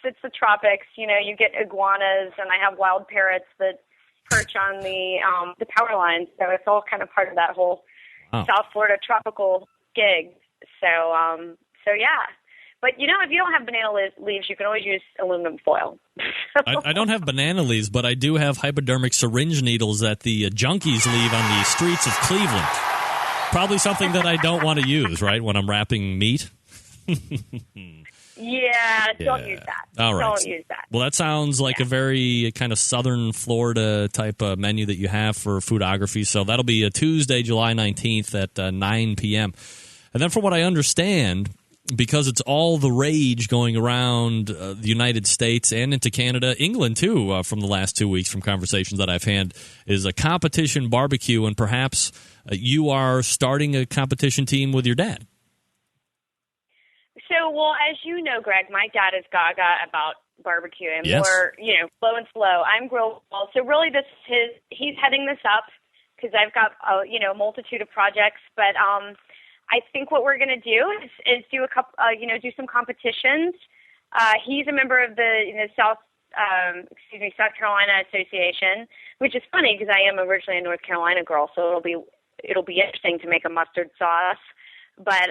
It's the tropics. You get iguanas, and I have wild parrots that perch on the power lines. So it's all kind of part of that whole South Florida tropical gig. So yeah. But if you don't have banana leaves, you can always use aluminum foil. I don't have banana leaves, but I do have hypodermic syringe needles that the junkies leave on the streets of Cleveland. Probably something that I don't want to use, right, when I'm wrapping meat. Don't use that. All right. Don't use that. Well, that sounds like a very kind of southern Florida type of menu that you have for foodography. So that'll be a Tuesday, July 19th at 9 p.m. And then from what I understand, because it's all the rage going around the United States and into Canada, England too, from the last 2 weeks from conversations that I've had, is a competition barbecue, and perhaps you are starting a competition team with your dad. So, as you know, Greg, my dad is gaga about barbecue and more, slow and slow. I'm grill. So really he's heading this up because I've got, a multitude of projects. But I think what we're going to do is do a couple, do some competitions. He's a member of the South Carolina Association, which is funny because I am originally a North Carolina girl. So it'll be interesting to make a mustard sauce. But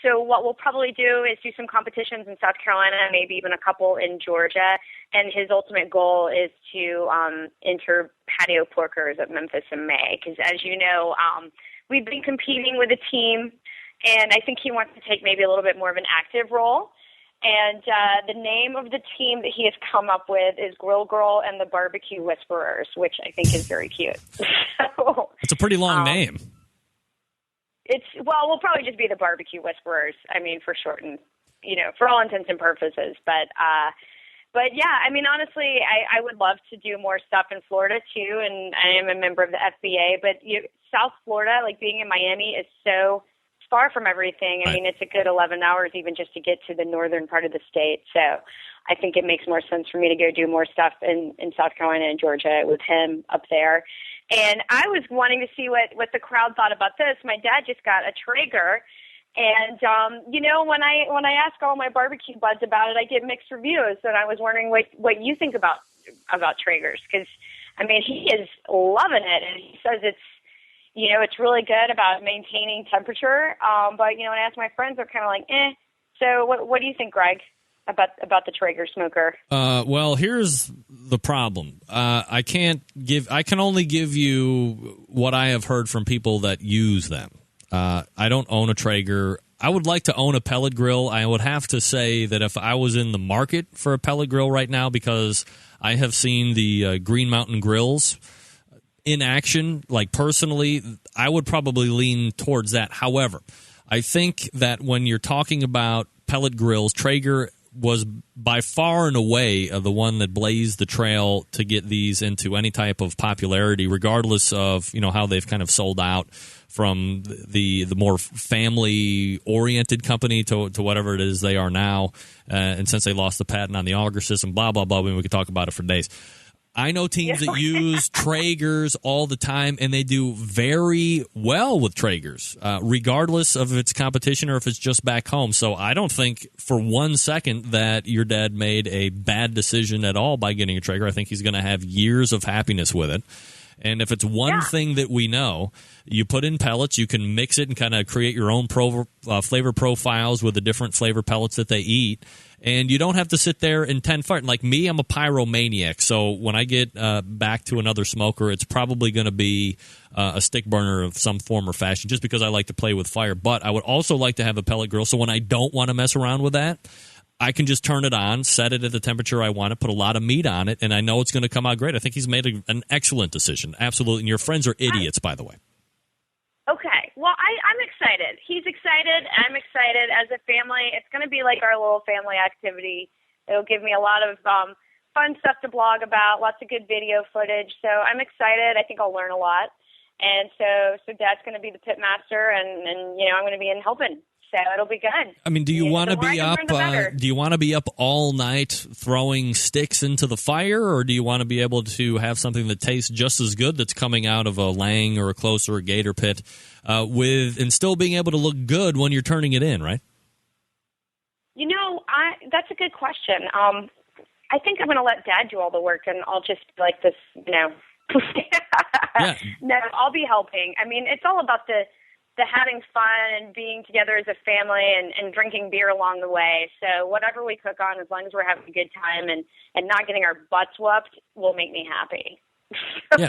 so what we'll probably do is do some competitions in South Carolina, maybe even a couple in Georgia. And his ultimate goal is to enter patio porkers at Memphis in May. Because as you know, we've been competing with a team, and I think he wants to take maybe a little bit more of an active role. And the name of the team that he has come up with is Grill Girl and the Barbecue Whisperers, which I think is very cute. It's a pretty long name. we'll probably just be the barbecue whisperers. I mean, for short and, for all intents and purposes. But yeah, I mean, honestly, I would love to do more stuff in Florida too. And I am a member of the FBA, but South Florida, like being in Miami, is so far from everything. I mean, it's a good 11 hours even just to get to the northern part of the state. So I think it makes more sense for me to go do more stuff in South Carolina and Georgia with him up there. And I was wanting to see what the crowd thought about this. My dad just got a Traeger. And, when I ask all my barbecue buds about it, I get mixed reviews. And I was wondering what you think about Traegers. Because, I mean, he is loving it. And he says it's really good about maintaining temperature. But, when I ask my friends, they're kind of like, eh. So what do you think, Greg, about the Traeger smoker? Well, here's the problem. I can only give you what I have heard from people that use them. I don't own a Traeger. I would like to own a pellet grill. I would have to say that if I was in the market for a pellet grill right now, because I have seen the Green Mountain grills in action, like personally, I would probably lean towards that. However, I think that when you're talking about pellet grills, Traeger was by far and away the one that blazed the trail to get these into any type of popularity, regardless of how they've kind of sold out from the more family-oriented company to whatever it is they are now. And since they lost the patent on the auger system, blah, blah, blah, we could talk about it for days. I know teams that use Traegers all the time, and they do very well with Traegers, regardless of if it's competition or if it's just back home. So I don't think for 1 second that your dad made a bad decision at all by getting a Traeger. I think he's going to have years of happiness with it. And if it's one thing that we know, you put in pellets, you can mix it and kind of create your own flavor profiles with the different flavor pellets that they eat. And you don't have to sit there and fart. Like me, I'm a pyromaniac. So when I get back to another smoker, it's probably going to be a stick burner of some form or fashion, just because I like to play with fire. But I would also like to have a pellet grill. So when I don't want to mess around with that, I can just turn it on, set it at the temperature I want it, put a lot of meat on it, and I know it's going to come out great. I think he's made an excellent decision. Absolutely. And your friends are idiots, by the way. Okay. Well, I'm excited. He's excited. I'm excited. As a family, it's going to be like our little family activity. It'll give me a lot of fun stuff to blog about, lots of good video footage. So I'm excited. I think I'll learn a lot. And so Dad's going to be the pit master, and I'm going to be in helping. So it'll be good. I mean, do you want to be up? Do you want to be up all night throwing sticks into the fire, or do you want to be able to have something that tastes just as good that's coming out of a Lang or a Close or a Gator pit, and still being able to look good when you're turning it in, right? That's a good question. I think I'm going to let Dad do all the work, and I'll just be like this, Yeah. No, I'll be helping. I mean, it's all about the having fun and being together as a family and drinking beer along the way. So whatever we cook on, as long as we're having a good time and not getting our butts whooped, will make me happy. Yeah,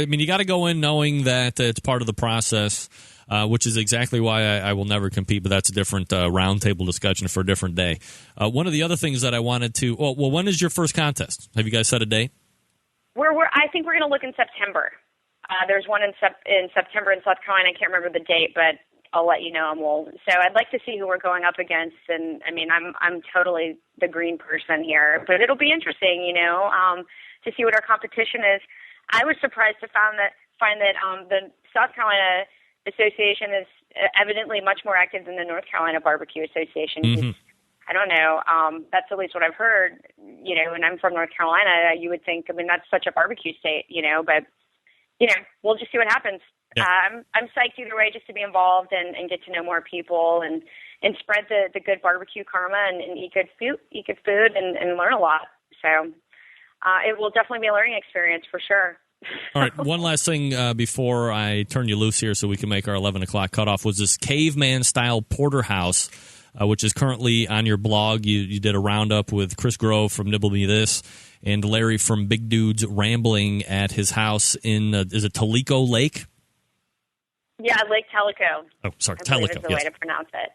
you got to go in knowing that it's part of the process, which is exactly why I will never compete. But that's a different roundtable discussion for a different day. One of the other things that I wanted to, when is your first contest? Have you guys set a date? I think we're going to look in September. There's one in September in South Carolina. I can't remember the date, but I'll let you know. So I'd like to see who we're going up against. And I mean, I'm totally the green person here, but it'll be interesting, to see what our competition is. I was surprised to find that the South Carolina Association is evidently much more active than the North Carolina Barbecue Association. Mm-hmm. I don't know. That's at least what I've heard. And I'm from North Carolina. You would think, that's such a barbecue state, but. We'll just see what happens. Yeah. I'm psyched either way just to be involved and get to know more people and spread the good barbecue karma and eat good food and learn a lot. So it will definitely be a learning experience for sure. All right, one last thing before I turn you loose here so we can make our 11 o'clock cutoff was this caveman-style porterhouse, which is currently on your blog. You did a roundup with Chris Grove from Nibble Me This and Larry from Big Dudes Rambling at his house in, is it Tellico Lake? Yeah, Lake Tellico. Oh, sorry, Tellico. That's the way to pronounce it.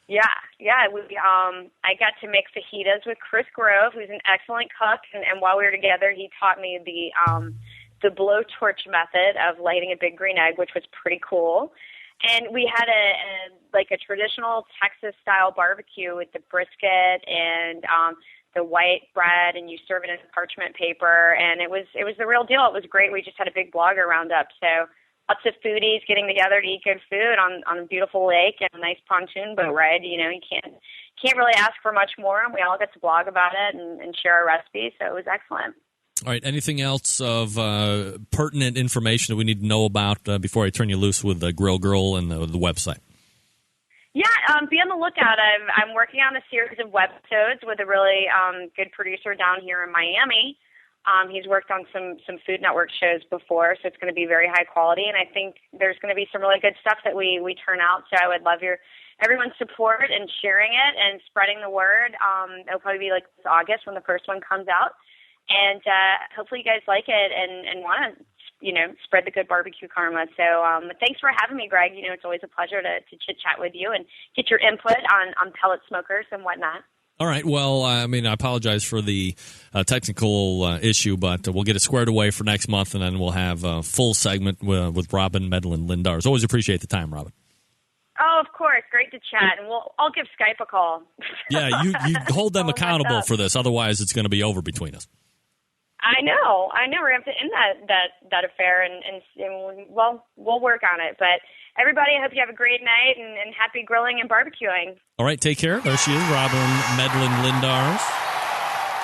Yeah. I got to make fajitas with Chris Grove, who's an excellent cook, and while we were together, he taught me the blowtorch method of lighting a big green egg, which was pretty cool. And we had a traditional Texas-style barbecue with the brisket and the white bread, and you serve it in parchment paper, and it was the real deal. It was great. We just had a big blogger roundup, so lots of foodies getting together to eat good food on a beautiful lake and a nice pontoon boat ride. You can't really ask for much more, and we all get to blog about it and share our recipes, so it was excellent. All right, anything else of pertinent information that we need to know about before I turn you loose with the Grill Girl and the website? Yeah, be on the lookout. I'm working on a series of webisodes with a really good producer down here in Miami. He's worked on some Food Network shows before, so it's going to be very high quality, and I think there's going to be some really good stuff that we turn out, so I would love everyone's support and sharing it and spreading the word. It'll probably be like this August when the first one comes out, and hopefully you guys like it and want to spread the good barbecue karma. So thanks for having me, Greg. It's always a pleasure to chit-chat with you and get your input on pellet smokers and whatnot. All right. Well, I apologize for the technical issue, but we'll get it squared away for next month, and then we'll have a full segment with Robyn Lindars. Always appreciate the time, Robyn. Oh, of course. Great to chat. And I'll give Skype a call. Yeah, you hold them accountable for this. Otherwise, it's going to be over between us. I know. We're going to have to end that affair, and we'll work on it. But everybody, I hope you have a great night and happy grilling and barbecuing. All right, take care. There she is, Robyn Lindars.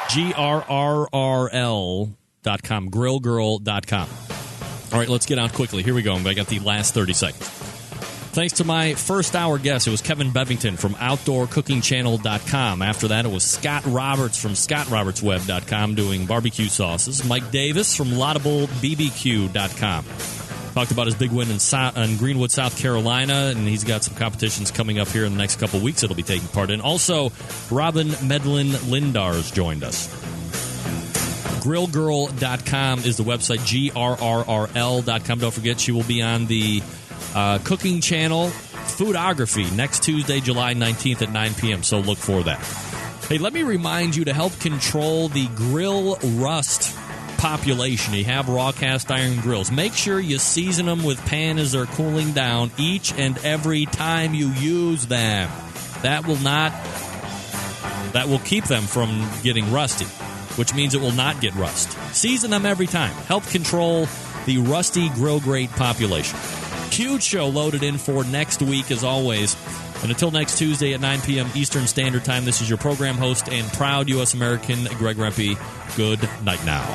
GRRRL.com, grillgirl.com. All right, let's get out quickly. Here we go. I got the last 30 seconds. Thanks to my first hour guest, it was Kevin Bevington from OutdoorCookingChannel.com. After that, it was Scott Roberts from ScottRobertsWeb.com doing barbecue sauces. Mike Davis from LaudableBBQ.com. Talked about his big win in Greenwood, South Carolina, and he's got some competitions coming up here in the next couple of weeks that he'll be taking part in. Also, Robyn Lindars joined us. Grillgirl.com is the website, GRRRL.com. Don't forget, she will be on the Cooking Channel Foodography next Tuesday, July 19th at 9 p.m., so look for that. Hey, let me remind you to help control the grill rust population. You have raw cast iron grills. Make sure you season them with pan as they're cooling down each and every time you use them. That will keep them from getting rusty, which means it will not get rust. Season them every time. Help control the rusty grill grate population. Huge show loaded in for next week, as always. And until next Tuesday at 9 p.m. Eastern Standard Time, this is your program host and proud U.S. American, Greg Rempe. Good night now.